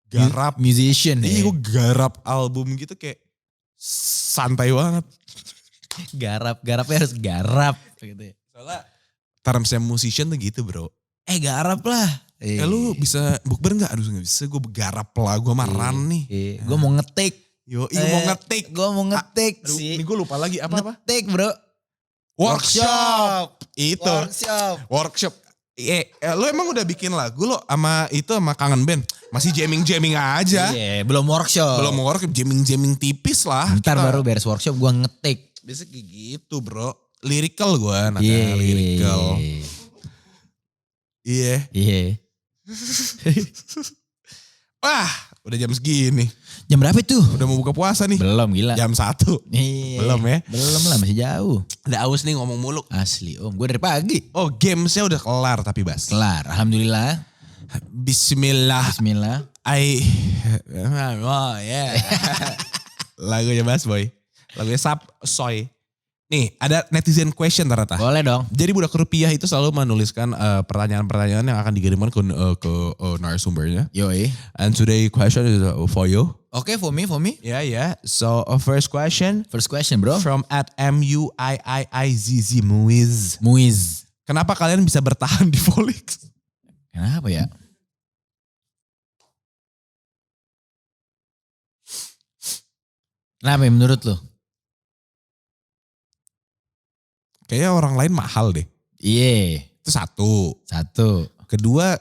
garap. Musician Iya ya. gue garap album gitu kayak santai banget. Garapnya harus garap. Gitu. Soalnya termsnya musician tuh gitu bro. Garap lah. Lu bisa bukber gak? Aduh gak bisa, gue garap lah, gue sama Ran nih. Gue mau ngetik. Yo, mau ngetik. Gue mau ngetik Aduh, sih. ini gue lupa lagi apa-apa. Ngetik bro. Workshop. Itu. Workshop. Lu emang udah bikin lagu lo sama Kangen Band? Masih jamming aja. Iya, belum workshop. Belum workshop, jamming tipis lah. Ntar baru beres workshop gue ngetik. Biasa kayak gitu bro. Lyrical gue anaknya, lyrical. Iya. Wah, udah jam segini. Jam berapa itu? Udah mau buka puasa nih. Belum gila. Jam 1. Iya. Belum ya? Belum lah, masih jauh. Udah aus nih ngomong mulu. Asli om, gue dari pagi. Oh gamesnya udah kelar tapi Bas. Kelar, alhamdulillah. Bismillah. Oh yeah. Lagunya Bas Boy. Lagunya Soy. Nih ada netizen question ternyata. Boleh dong. Jadi Budak Rupiah itu selalu menuliskan pertanyaan-pertanyaan yang akan dikirimkan ke narasumbernya. Yoi. And today question is for you. Oke, for me. Yeah. So first question. First question bro. From at MUIIIZZ Muiz. Kenapa kalian bisa bertahan di Volix? Kenapa ya? Kenapa ya menurut lo? Kayaknya orang lain mahal deh. Iya. Itu satu. Kedua,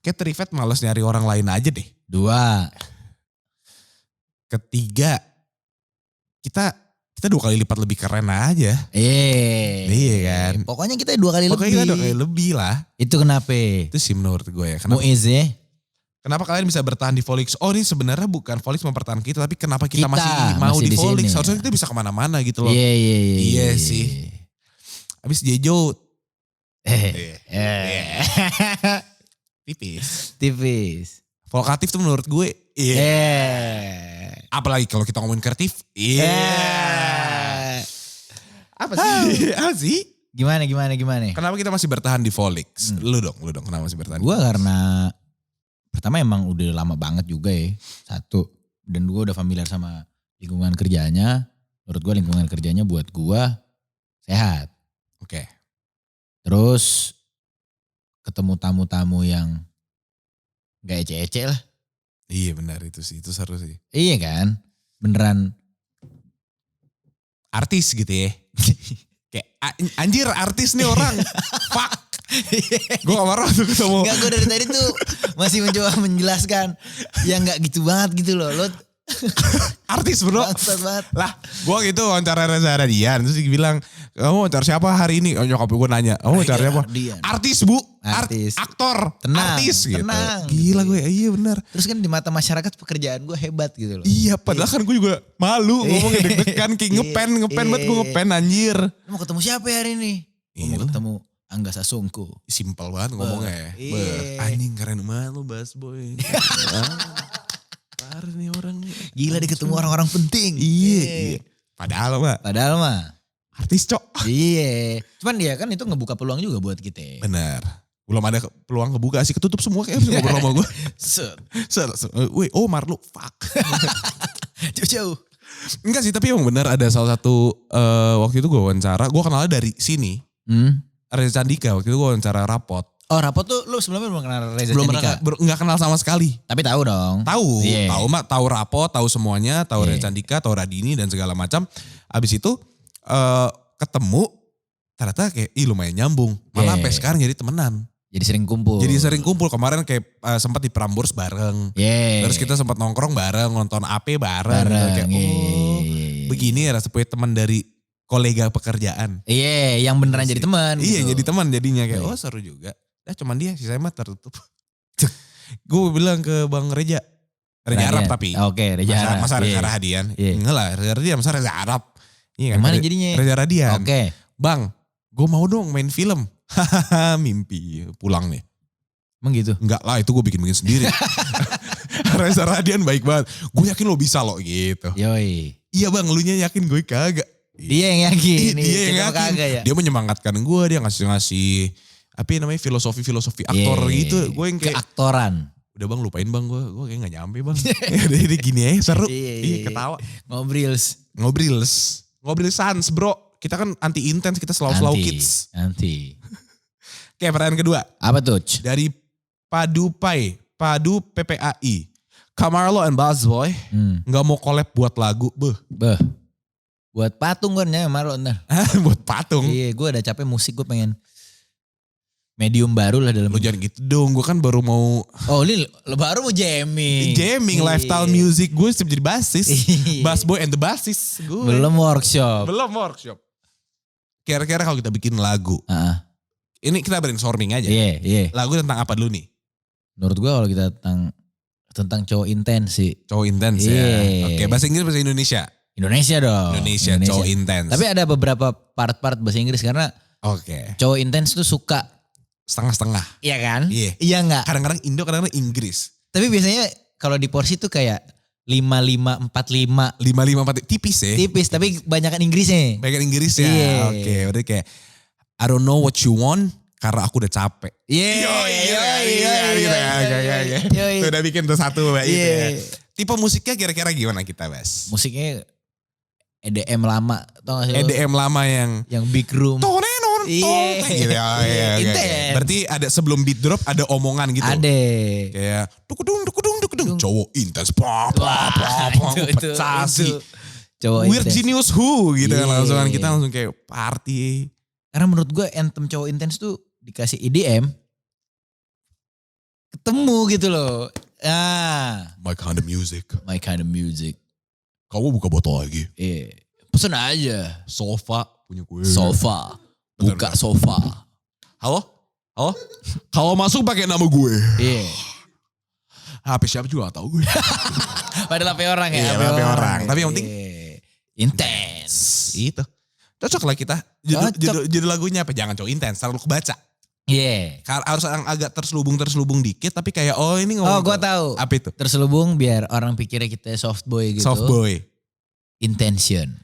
kayak Trivet males nyari orang lain aja deh. 2. Ketiga, kita 2 kali lipat lebih keren aja. Iya kan. Pokoknya kita 2 kali Pokoknya lebih. kita 2 kali lebih lah. Itu kenapa? Itu sih menurut gue ya. Muiz ya. Kenapa kalian bisa bertahan di Volix? Oh ini sebenarnya bukan Volix mempertahankan kita, tapi kenapa kita masih masih di Volix? sini, Harusnya kita bisa kemana-mana gitu loh. Iya. Iya sih. Habis Jejo. Tipis. Vokatif tuh menurut gue. Apalagi kalau kita ngomongin kreatif. Apa sih? Gimana? Kenapa kita masih bertahan di Volix? Lu dong. Kenapa masih bertahan? Gue karena pertama emang udah lama banget juga ya. 1. Dan gue udah familiar sama lingkungan kerjanya. Menurut gue lingkungan kerjanya buat gue sehat. Oke. Terus ketemu tamu-tamu yang gak ece-ece lah. Iya benar itu sih. Itu seru sih. Iya kan? Beneran. Artis gitu ya. Kayak anjir artis nih orang. Fuck. Gue gak marah tuh ketemu. Enggak, gue dari tadi tuh masih mencoba menjelaskan. Yang gak gitu banget gitu loh. Lo artis bro. banget. Lah gue gitu wawancara Reza Radian. Terus dia bilang, kamu wawancara siapa hari ini? Oh, nyokap gue nanya, kamu wawancara siapa? Artis bu. Artis. Aktor. Tenang. Artis gitu. Tenang. Gila gue, iya benar. Terus kan di mata masyarakat pekerjaan gue hebat gitu loh. Iya padahal kan gue juga malu ngomongnya deg-degan. Kayak ngepen banget gue ngepen anjir. Lu mau ketemu siapa ya hari ini? Gue mau ketemu Angga Sasongko. Simpel banget ngomongnya ya. Anjing keren banget lu Bass Boy. Parah nih orang nih. Gila dia ketemu orang-orang penting. Iya. Padahal mah artis cok. Iya. Cuman dia kan itu ngebuka peluang juga buat kita. Bener. Belum ada peluang kebuka sih, ketutup semua kayak bisa ngobrol sama gue. Wih, Marlo, fuck. Jauh-jauh. Enggak sih, tapi emang bener ada salah satu waktu itu gue wawancara, gue kenalnya dari sini. Reza Candika, waktu itu gue wawancara Rapot. Oh Rapot tuh lu sebelumnya belum kenal Reza Belum Candika? nggak kenal sama sekali. Tapi tahu dong. Tahu, Yeah. tahu Rapot, tahu semuanya, tahu Yeah. Reza Candika, tahu Radini dan segala macam. Abis itu ketemu, ternyata kayak lumayan nyambung. Malah Yeah. sampai sekarang jadi temenan. Jadi sering kumpul. Jadi sering kumpul, kemarin kayak sempat di Prambors bareng. Yeah. Terus kita sempat nongkrong bareng, nonton AP bareng. Kayak, begini ya rasa punya teman dari kolega pekerjaan. Iya, yang beneran jadi teman. Iya, gitu. jadi teman jadinya kayak, Iya. seru juga. Cuman dia, sisanya mah tertutup. Gue bilang ke Bang Reja Arab tapi. Oke, Reja Arab. Masa Iya. Reza Radian. Iya. Enggak lah, Reza Radian, masa Reza Arab. Iya kan? Gimana jadinya? Reza Radian. Oke. Bang, gue mau dong main film. Hahaha, mimpi pulang nih. Emang gitu? Enggak lah, itu gue bikin sendiri. Reza Radian baik banget. Gue yakin lo bisa lo gitu. Yoi. Iya bang, lu nya yakin gue kagak. Dia yang yakin. Dia yang kita yakin. kagak ya? Dia menyemangatkan gue, dia ngasih apa namanya filosofi aktor gitu. Gue yang kayak keaktoran. udah bang lupain bang, gue kayak gak nyampe bang. Jadi gini aja seru. Iya, ketawa. Ngobril sans bro. Kita kan anti intens, kita slow kids. Nanti. Oke, pertanyaan kedua. Apa tuh? Dari Padu PPAI. Kamarlo and Buzzboy nggak mau collab buat lagu, Beh. Buat patung kan ya, Marlo ntar. Buat patung. Iya, gue udah capek musik, gue pengen medium baru lah dalam. Lu jangan gitu dong, gue kan baru mau ini lo baru mau jamming. Jamming, lifestyle music, gue siap jadi basis. Buzzboy and the Bassist. Belum workshop. Kira-kira kalau kita bikin lagu, ini kita brainstorming aja. Iya. Lagu tentang apa dulu nih? Menurut gue kalau kita tentang cowok intens sih. Cowok intens ya. Oke, bahasa Inggris, bahasa Indonesia. Indonesia dong. Indonesia. Cowok intens. Tapi ada beberapa part-part bahasa Inggris karena cowok intens tuh suka setengah-setengah. Iya kan? Iya. Iya enggak? Kadang-kadang Indo, kadang-kadang Inggris. Tapi biasanya kalau di porsi tuh kayak 5545. 5-5-4 tipis ya. Tipis tapi kebanyakan Inggrisnya. Banyak Inggris ya. Iya. Oke, berarti kayak I don't know what you want karena aku udah capek. Iya. Tuh udah bikin tuh satu Mbak. Iya. Tipe musiknya kira-kira gimana kita bahas? Musiknya EDM lama, tau gak sih? EDM lama yang big room. Iya. Gitu ya. Intense. Berarti ada sebelum beat drop ada omongan gitu. Ada. Kayak dukudung. Cowok intens. Itu. Pecah sih. Cowok Weird intens. Genius Who gitu kan. Iya. Kita langsung kayak party. Karena menurut gue anthem cowok intens tuh dikasih EDM. Ketemu gitu loh. My kind of music. My kind of music. Kamu buka botol lagi. Iya. Pesen aja. Sofa punya gue. Sofa. Buka sofa. Halo? Kalau masuk pakai nama gue. Iya. HP siapa juga gak tau gue. Padahal HP orang ya. Iya, HP orang. Tapi yang penting intens. Itu. Cocok lah kita. Judul lagunya apa? Jangan cowok intens, terlalu kebaca. Iya. Harus yang agak terselubung dikit tapi kayak ini Oh gue tahu. Apa itu? Terselubung biar orang pikirnya kita soft boy gitu. Soft boy. Intention.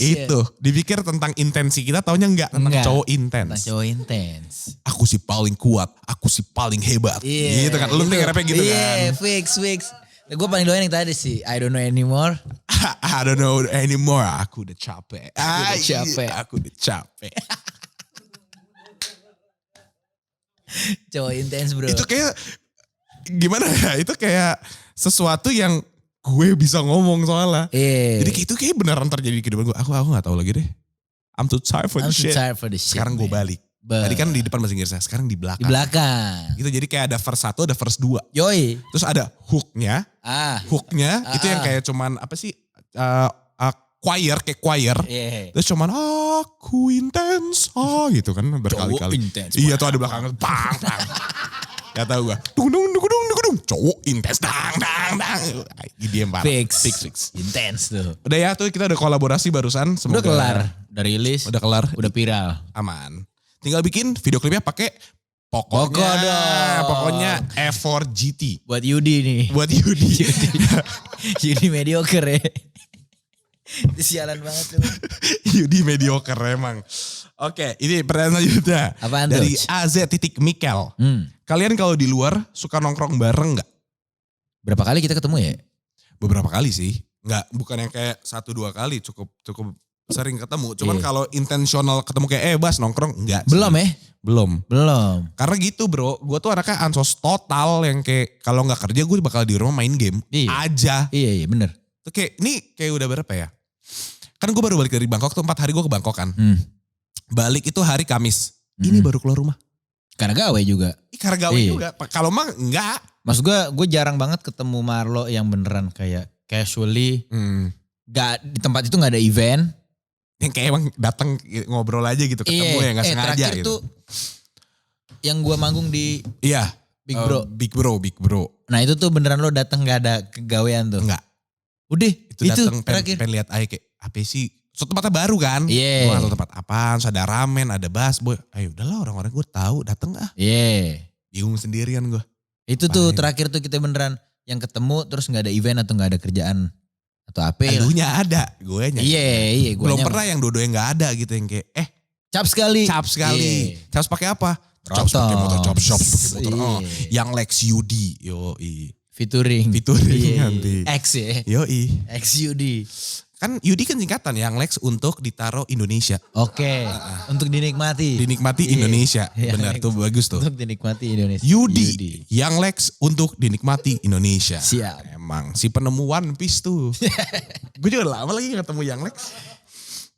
Itu. Dipikir tentang intensi kita, taunya enggak tentang cowok intens. Tentang cowok intens. Aku si paling kuat, aku si paling hebat. Iya. Gitu kan. Lu denger apa gitu kan. Iya, fix. Gue paling doain yang tadi sih. I don't know anymore. I don't know anymore. Aku udah capek. Aku udah capek. Cowok intens bro. Itu kayak gimana ya? Itu kayak sesuatu yang gue bisa ngomong soalnya. Iya. Jadi itu kayak beneran terjadi di kehidupan gue. Aku gak tahu lagi deh. I'm too tired for the shit. Sekarang gue balik. Tadi kan di depan bahasa Inggrisnya, sekarang di belakang. Di belakang. Gitu, jadi kayak ada verse 1, ada verse 2. Yoi. Terus ada hooknya. Hooknya itu yang kayak cuman apa sih, choir. Yeah. Terus cuman aku intens. Gitu kan berkali-kali. Iya tuh ada belakang. Bang. Gak tau gue. Dukudung. Cowok intens. Dang. Diem parah. Fix. Intens tuh. Udah ya tuh kita udah kolaborasi barusan. Udah kelar. Udah rilis. Udah kelar. Udah viral. Aman. Tinggal bikin video klipnya pakai Pokoknya F4GT. Buat Yudi nih. Buat Yudi. Yudi mediocre ya. Itu sialan banget tuh. Yudi mediocre emang. Oke, ini pertanyaan selanjutnya. Apaan Dari tuh? AZ.Mikel. Kalian kalau di luar suka nongkrong bareng gak? Berapa kali kita ketemu ya? Beberapa kali sih. Bukan yang kayak 1-2 kali, cukup sering ketemu. Cuman kalau intensional ketemu kayak Bas nongkrong, enggak sih. Belum ya? Belum. Karena gitu bro, gue tuh anaknya ansos total yang kayak kalau nggak kerja gue bakal di rumah main game aja. Iya bener. Tuh kayak udah berapa ya? Kan gue baru balik dari Bangkok tuh 4 hari gue ke Bangkok kan. Balik itu hari Kamis. Ini baru keluar rumah. Karena gawe juga. Karena gawe juga. Kalau mah enggak. Maksud gue jarang banget ketemu Marlo yang beneran kayak casually. Gak, di tempat itu gak ada event. Yang kayak emang datang ngobrol aja gitu. Ketemu ya gak sengaja terakhir gitu. tuh yang gue manggung di Big Bro. Big Bro. Nah itu tuh beneran lo datang gak ada kegawean tuh. Enggak. Udah itu datang pengen lihat aja kayak apa sih. So tempatnya baru kan. Iya. Gue tempat apaan. So ada ramen, ada busboy. Ayo udahlah orang-orang gue tahu dateng ah. Iya. Bingung sendirian gue. Itu tuh terakhir tuh kita beneran yang ketemu terus gak ada event atau gak ada kerjaan. Atau apa ya. Aduhnya ada. Gue nya. Iya. Belum pernah yang dua-dua yang gak ada gitu. Yang kayak cap sekali. Caps pakai apa? Caps pakai motor. Caps pakai motor. Yang Lex Yudi. Yoi. Featuring nanti. X ya. Yoi. X Yudi. Kan Yudi kan singkatan yang Lex untuk ditaruh Indonesia. Oke. Untuk dinikmati. Indonesia. Benar tuh bagus tuh. Untuk dinikmati Indonesia. Yudi. Yang Lex untuk dinikmati Indonesia. Siap. Emang si penemu One Piece tuh. Gue juga lama lagi ketemu Yang Lex.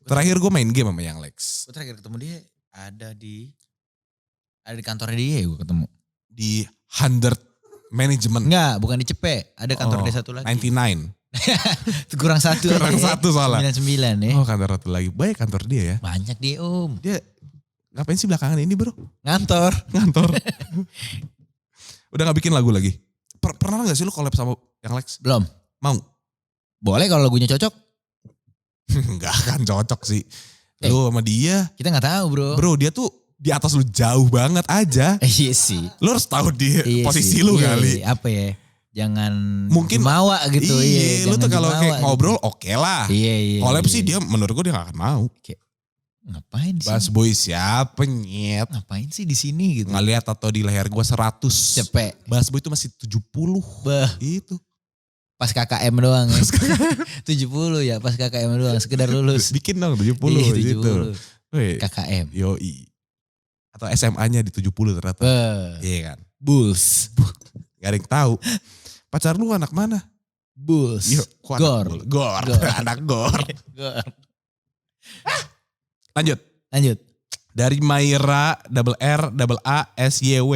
Terakhir gue main game sama Yang Lex. Gue terakhir ketemu dia ada di kantornya dia gue ketemu. Di 100 Management. Enggak, bukan di Cepe. Ada kantor dia satu lagi. 99. Kurang satu. Kurang satu soalnya. 99 ya. Oh kantor satu lagi. Baik kantor dia ya. Banyak dia om. Dia ngapain sih belakangan ini bro? Ngantor. Udah gak bikin lagu lagi? Pernah gak sih lu collab sama Yang Lex? Belum. Mau? Boleh kalau lagunya cocok. Gak akan cocok sih. Lu sama dia. Kita gak tahu bro. Bro dia tuh di atas lu jauh banget aja. Iya sih. Lu harus tahu di posisi lu kali. Apa ya? Jangan mungkin mawa gitu. Iya, lu tuh kalau kayak ngobrol gitu. Oke lah. Iya. Collab sih dia menurut gue dia gak akan mau. Kayak, ngapain sih? Busboy siapa nyet? Ngapain sih di sini gitu? Ngeliat atau di leher gue 100. Cepet. Busboy itu masih 70. Itu. Pas KKM doang ya. 70 ya pas KKM doang. Sekedar lulus. Bikin dong 70 gitu. KKM. Yoi. Atau SMA-nya di 70 ternyata. Iya kan. Bulls. Gak ada yang tahu. Pacar lu anak mana? Bulls. Gor. Anak Gor. Lanjut. Dari Maira RRASYW.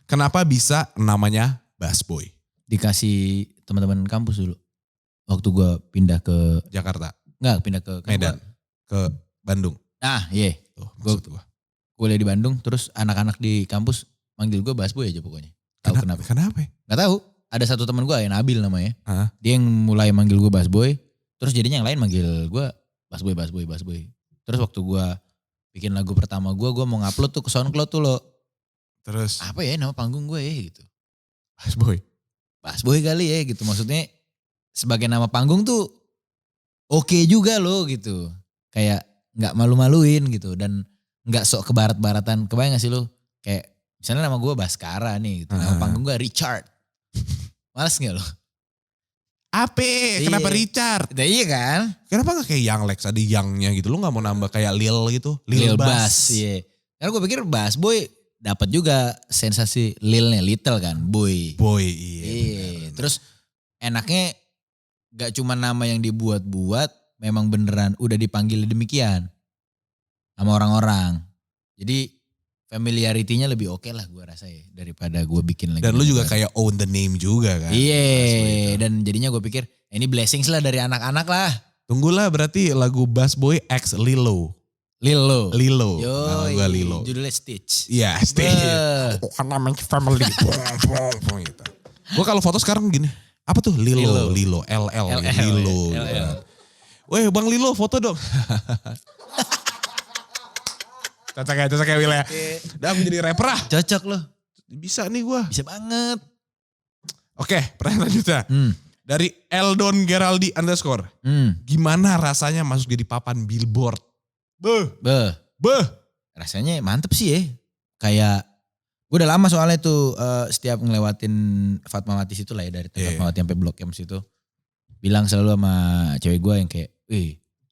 Kenapa bisa namanya Busboy? Dikasih teman-teman kampus dulu. Waktu gue pindah ke Jakarta. Enggak, pindah ke Medan. Ke Bandung. Iya. Gue kuliah di Bandung, terus anak-anak di kampus manggil gue Busboy aja pokoknya. Tahu kenapa? Gak tahu. Ada satu teman gue yang Nabil namanya. Dia yang mulai manggil gue Busboy. Terus jadinya yang lain manggil gue Busboy. Terus waktu gue bikin lagu pertama gue mau ngupload tuh ke SoundCloud tuh lo. Terus? Apa ya nama panggung gue ya gitu. Busboy kali ya gitu. Maksudnya sebagai nama panggung tuh oke juga loh gitu. Kayak gak malu-maluin gitu. Dan gak sok ke barat-baratan. Kebayang gak sih lo? Kayak misalnya nama gue Baskara nih gitu. Nama panggung gue Richard. Males gak lo? Kenapa Richard? Iya kan? Kenapa gak kayak Yang Lex ada Yang-nya gitu? Lu gak mau nambah kayak Lil gitu? Lil Bass. Iya. Karena gue pikir Busboy dapat juga sensasi Lilnya, Little kan, Boy. Iya. Terus enaknya gak cuma nama yang dibuat-buat, memang beneran udah dipanggil demikian sama orang-orang. Jadi familiarity-nya lebih oke lah gue rasa ya daripada gue bikin lagi. Dan lu juga kayak own the name juga kan. Iya. Dan jadinya gue pikir ini blessings lah dari anak-anak lah. Tunggulah berarti lagu Busboy X Lilo. Lilo. Nama gue Lilo. Judulnya Stitch. Iya Stitch. Kan namanya family. Gitu. Gue kalau foto sekarang gini. Apa tuh? Lilo. Lilo. Weh Bang Lilo foto dong. Cocok ya Will ya. Udah aku jadi rapper ah. Cocok loh. Bisa nih gue. Bisa banget. Oke, pertanyaan selanjutnya. Dari Eldon Geraldi _ Gimana rasanya masuk jadi papan billboard? Beh. Rasanya mantep sih ya. Kayak gue udah lama soalnya tuh setiap ngelewatin Fatmawati situ lah ya. Dari Fatmawati sampai Blok M situ. Bilang selalu sama cewek gue yang kayak,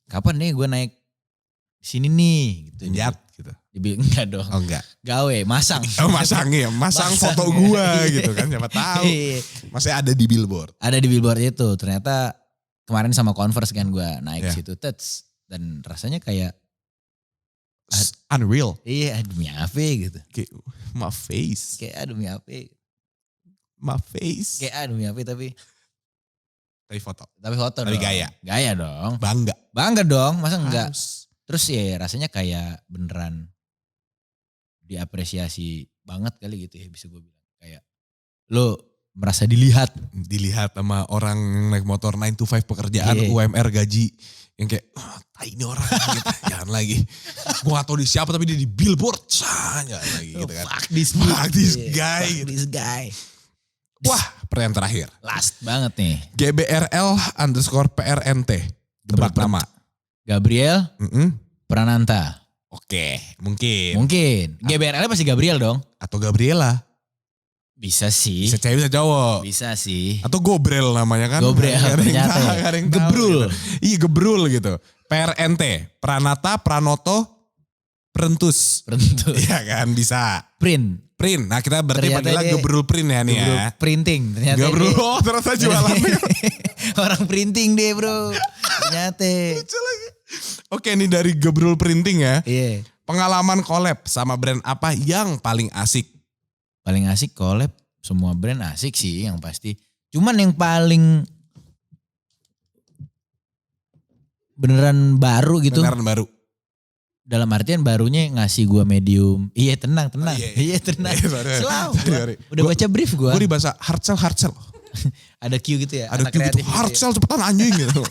kapan nih gue naik sini nih gitu. Lihat gitu. Dibilang enggak dong. Oh enggak. Gawe, masang. Oh masang foto gue gitu kan. Siapa tahu. Masih ada di billboard. Ada di billboard itu. Ternyata kemarin sama Converse kan gue naik situ. Dan rasanya kayak unreal. Iya, demi apa gitu. Kayak my face. Kayak demi apa. My face. Kayak demi apa tapi foto. Tapi dong. Gaya. Gaya dong. Bangga dong, masa enggak. Terus ya rasanya kayak beneran diapresiasi banget kali gitu ya bisa gue bilang. Kayak lo merasa dilihat. Dilihat sama orang yang naik motor 9 to 5 pekerjaan, UMR gaji. Yang kayak, tai ini orang gitu. Jangan lagi. Gue gak tau di siapa tapi dia di billboard. Jangan lagi gitu kan. Fuck this guy. Fuck this guy. Wah, pertanyaan terakhir. Last banget nih. GBRL_PRNT. Tebak nama. Gabriel Prananta. Oke, mungkin. GBRL pasti Gabriel dong. Atau Gabriela. Bisa sih. Bisa cewek bisa cowok. Bisa sih. Atau Gobrel namanya kan. Gobrel ternyata ya. Gebrul. Gitu. Iya gebrul gitu. PRNT. Pranata, Pranoto, Prentus. Iya kan bisa. Print. Nah kita berarti panggilnya gebrul print ya nih ya. Printing. Ternyata gebrul, ternyata jualan. Orang printing deh bro. Ternyata. Lucu lagi. Oke ini dari gebrul printing ya. Iya. Pengalaman collab sama brand apa yang paling asik? Paling asik collab, semua brand asik sih yang pasti. Cuman yang paling beneran baru gitu. Beneran baru. Dalam artian barunya ngasih gua medium. Iya tenang. Iya tenang. Selalu. Udah baca brief gua. Gua dibahasa hard sell. Ada Q gitu ya. Ada Q gitu, hard sell cepetan anjing gitu.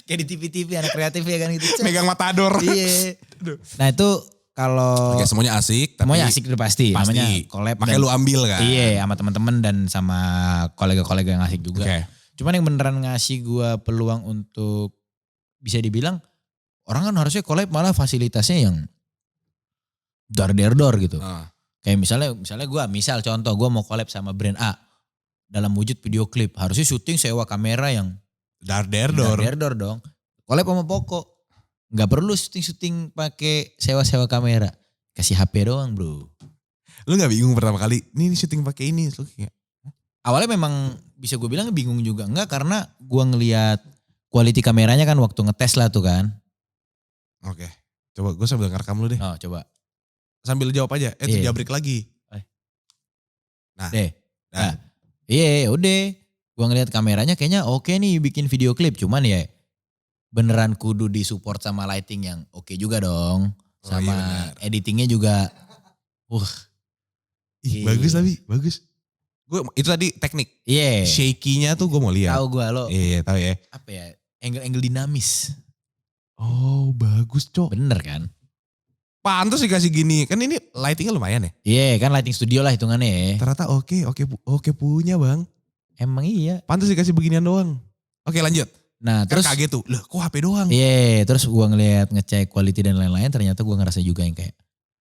Kayak di TV anak kreatif ya kan gitu. Megang matador. Iya. Nah itu kalau semuanya asik. Semuanya asik udah pasti. Namanya collab. Makanya lu ambil kan. Iya sama teman-teman dan sama kolega-kolega yang asik juga. Cuman yang beneran ngasih gua peluang untuk bisa dibilang orang kan harusnya collab malah fasilitasnya yang door gitu. Kayak misalnya contoh gue mau collab sama brand A dalam wujud video klip. Harusnya syuting sewa kamera yang door dong. Collab sama Poco. Gak perlu syuting pakai sewa kamera. Kasih HP doang bro. Lu gak bingung pertama kali, ini syuting pakai ini? Awalnya memang bisa gue bilang bingung juga. Enggak karena gue ngelihat quality kameranya kan waktu ngetes lah tuh kan. Oke, coba gue sambil ngerekam lu deh. Oh coba. Sambil jawab aja, jabrik lagi. Nah. Iya udah. Gue ngeliat kameranya kayaknya oke nih bikin video klip. Cuman ya beneran kudu disupport sama lighting yang oke juga dong. Sama editingnya juga. Bagus. Gue itu tadi teknik. Iya. Shaky-nya tuh gue mau lihat. Tahu gue lo. Iya tahu ya. Apa ya? Angle dinamis. Oh bagus cok. Bener kan? Pantes dikasih gini. Kan ini lightingnya lumayan ya? Iya kan lighting studio lah hitungannya ya. Ternyata oke punya bang. Emang iya. Pantes dikasih beginian doang. Oke lanjut. Nah kan terus. kaget tuh. Loh kok HP doang? Iya terus gue ngecek quality dan lain-lain. Ternyata gue ngerasa juga yang kayak.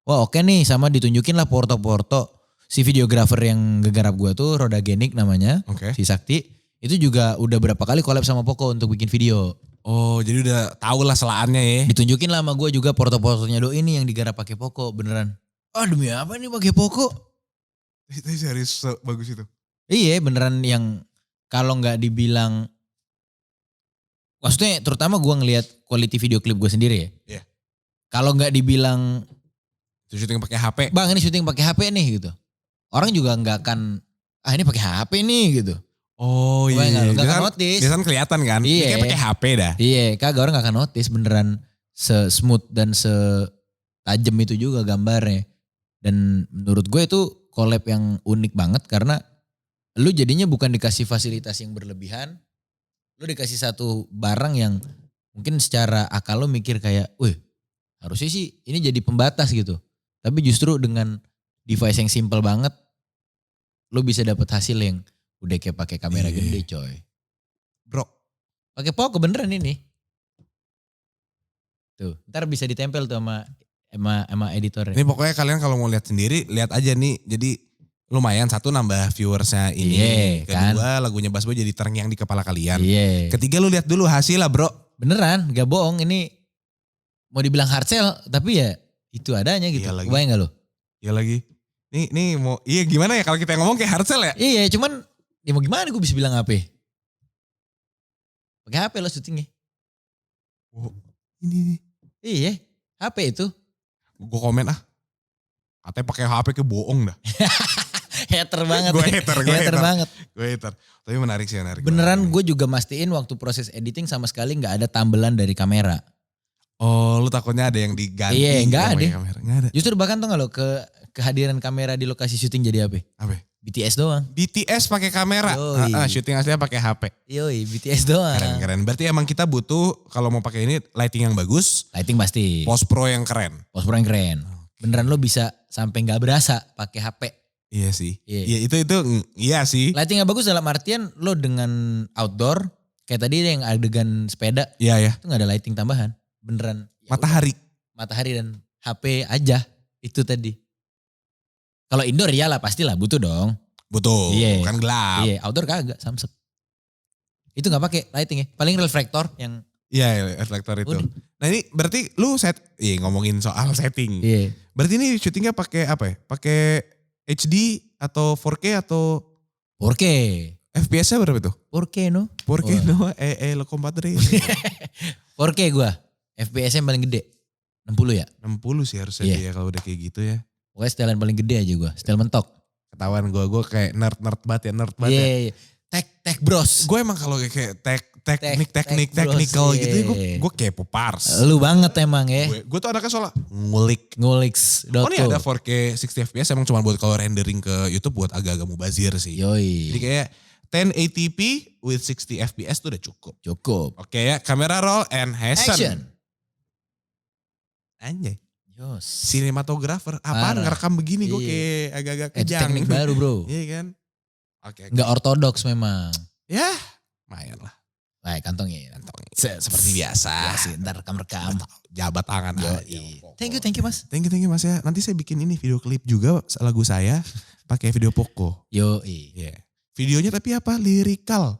Wah oke nih sama ditunjukin lah porto-porto. Si videografer yang ngegarap gue tuh Roda Genik namanya. Si Sakti. Itu juga udah berapa kali collab sama Poco untuk bikin video. Oh jadi udah tau lah selaannya ya. Ditunjukin lah sama gue juga porto-portonya Doi ini yang digarap pakai Poco beneran. Demi apa nih pakai Poco? Itu serius bagus itu. Iya beneran yang kalau nggak dibilang. Maksudnya terutama gue ngelihat quality video klip gue sendiri ya. Iya. Kalau nggak dibilang. Itu syuting pakai HP. Bang ini syuting pakai HP nih gitu. Orang juga nggak akan. Ini pakai HP nih gitu. Oh iya. Gak akan notice. Biasanya kelihatan kan. Iya. Kayak pakai HP dah. Iya kagak orang gak akan notice. Beneran se-smooth dan se-tajem itu juga gambarnya. Dan menurut gue itu collab yang unik banget. Karena lu jadinya bukan dikasih fasilitas yang berlebihan. Lu dikasih satu barang yang mungkin secara akal lu mikir kayak. Wih Harusnya sih ini jadi pembatas gitu. Tapi justru dengan device yang simple banget, lo bisa dapat hasil yang udah kayak pakai kamera gede coy. Bro. Pakai Poco beneran ini. Tuh, ntar bisa ditempel tuh sama editornya. Ini pokoknya kalian kalau mau lihat sendiri, lihat aja nih. Jadi lumayan, satu nambah viewersnya ini. Kedua lagunya Busboy jadi terngiang di kepala kalian. Ketiga lu lihat dulu hasil lah bro. Beneran, gak bohong. Ini mau dibilang hard sell, tapi ya itu adanya gitu. Kebayang gak lo? Iya lagi. Nih mau, iya gimana ya kalau kita ngomong kayak hard sell ya? Iya, cuman ya mau gimana gue bisa bilang HP? Pakai HP lo syutingnya. Oh, ini. Iya, HP itu. Gue komen katanya pakai HP ke bohong dah. Hater banget. Gue hater banget. Gue hater. Tapi menarik sih, menarik. Beneran gue juga mastiin waktu proses editing sama sekali gak ada tambelan dari kamera. Oh, lu takutnya ada yang diganti? Iya, gak ada. Nggak ada. Justru bahkan tuh gak lo kehadiran kamera di lokasi syuting jadi apa? Apa? BTS doang. BTS pakai kamera. Syuting aslinya pakai HP. Yoi, BTS doang. Keren. Berarti emang kita butuh kalau mau pakai ini lighting yang bagus. Lighting pasti. Post pro yang keren. Beneran lo bisa sampai nggak berasa pakai HP. Iya sih. Iya itu iya sih. Lighting yang bagus dalam artian lo dengan outdoor kayak tadi yang adegan sepeda. Iya. Itu nggak ada lighting tambahan. Beneran. Matahari dan HP aja itu tadi. Kalau indoor iyalah pastilah butuh dong. Butuh, kan gelap. Iya, outdoor kagak, samsep. Itu gak pakai lighting ya, paling reflektor yang. Iya, reflektor itu. Udah. Nah ini berarti lu ngomongin soal setting. Iya. Berarti ini syutingnya pakai apa ya? Pakai HD atau 4K atau? 4K. FPS-nya berapa itu? 4K no. 4K no, lo compadre. 4K gua, FPS-nya yang paling gede. 60 ya? 60 sih harusnya dia kalau udah kayak gitu ya. Pokoknya setelan paling gede aja gue, setel mentok. Ketahuan gue kayak nerd banget ya. Iya. Tech bros. Gue emang kalau kayak technical gitu ya gue kepo pars. Lu banget emang ya. Gue tuh anaknya soalnya ngulik. Oh ini ada 4K 60 fps emang cuma buat kalau rendering ke YouTube buat agak-agak mubazir sih. Yoi. Jadi kayak 1080p with 60 fps tuh udah cukup. Oke ya, kamera roll and action. Anjay. Sinematografer, apaan ngerekam begini gue kayak agak-agak kejang. Teknik baru bro. Iya kan. Oke. Nggak ortodoks memang. Ya, lumayan lah. Baik, kantongnya. Seperti biasa. Ya sih, ntar rekam. Jabat tangan aja. Thank you mas. Thank you mas ya. Nanti saya bikin ini video klip juga lagu saya pakai video Poco. Iya. Videonya tapi apa? Lirikal.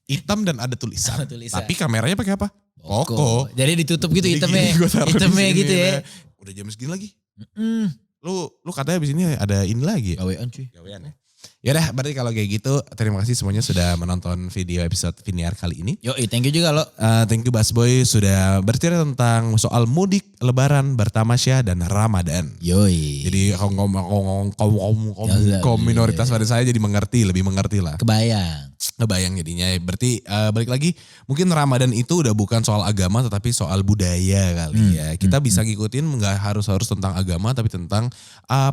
Hitam dan ada tulisan. Tapi kameranya pakai apa? Poco. Jadi ditutup gitu hitamnya gitu ya. Udah jam segini lagi. Lu katanya abis ini ada ini lagi ya? Gawean cuy. Gawean ya. Yaudah berarti kalau kayak gitu terima kasih semuanya sudah menonton video episode Viniar kali ini. Thank you juga lo. Thank you Busboy sudah bercerita tentang soal mudik, lebaran, bertamasya dan Ramadan. Jadi kaum minoritas pada saya jadi lebih mengerti lah. Kebayang jadinya. Berarti balik lagi mungkin Ramadan itu udah bukan soal agama tetapi soal budaya kali ya. Kita bisa ngikutin nggak harus tentang agama tapi tentang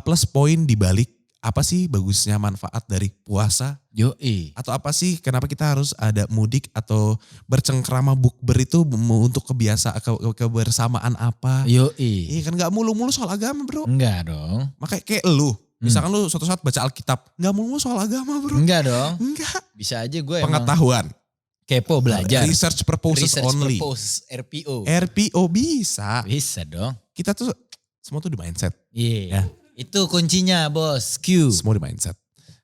plus poin di balik apa sih bagusnya manfaat dari puasa? Atau apa sih kenapa kita harus ada mudik atau bercengkrama bukber itu untuk kebersamaan apa? Iya kan gak mulu-mulu soal agama bro. Enggak dong. Makanya kayak lu, misalkan lu suatu saat baca Alkitab, gak mulu soal agama bro. Enggak dong. Enggak. Bisa aja gue pengetahuan. Kepo belajar. Research purposes only. RPO bisa. Bisa dong. Kita tuh semua tuh di mindset. Iya. Itu kuncinya bos, Q. Semua di mindset.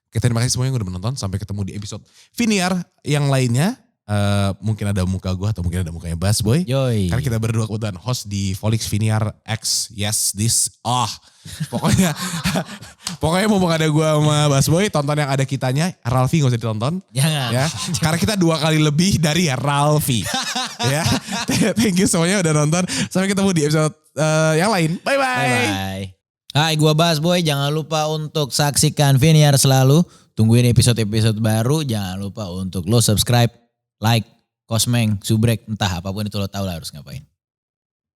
Oke, terima kasih semuanya yang udah menonton. Sampai ketemu di episode Viniar yang lainnya. Mungkin ada muka gue atau mungkin ada mukanya Busboy. Karena kita berdua kebetulan host di Volix Viniar X. Yes, this. Pokoknya mumpung ada gue sama Busboy, tonton yang ada kitanya. Ralfi gak usah ditonton. Jangan. Ya. Karena kita 2 kali lebih dari Ralfi. Ya. Thank you semuanya udah nonton. Sampai ketemu di episode yang lain. Bye-bye. Hai, gua Busboy. Jangan lupa untuk saksikan Viniar selalu. Tungguin episode-episode baru. Jangan lupa untuk lo subscribe, like, kosmeng, subrek, entah apapun itu lo tahu lah harus ngapain.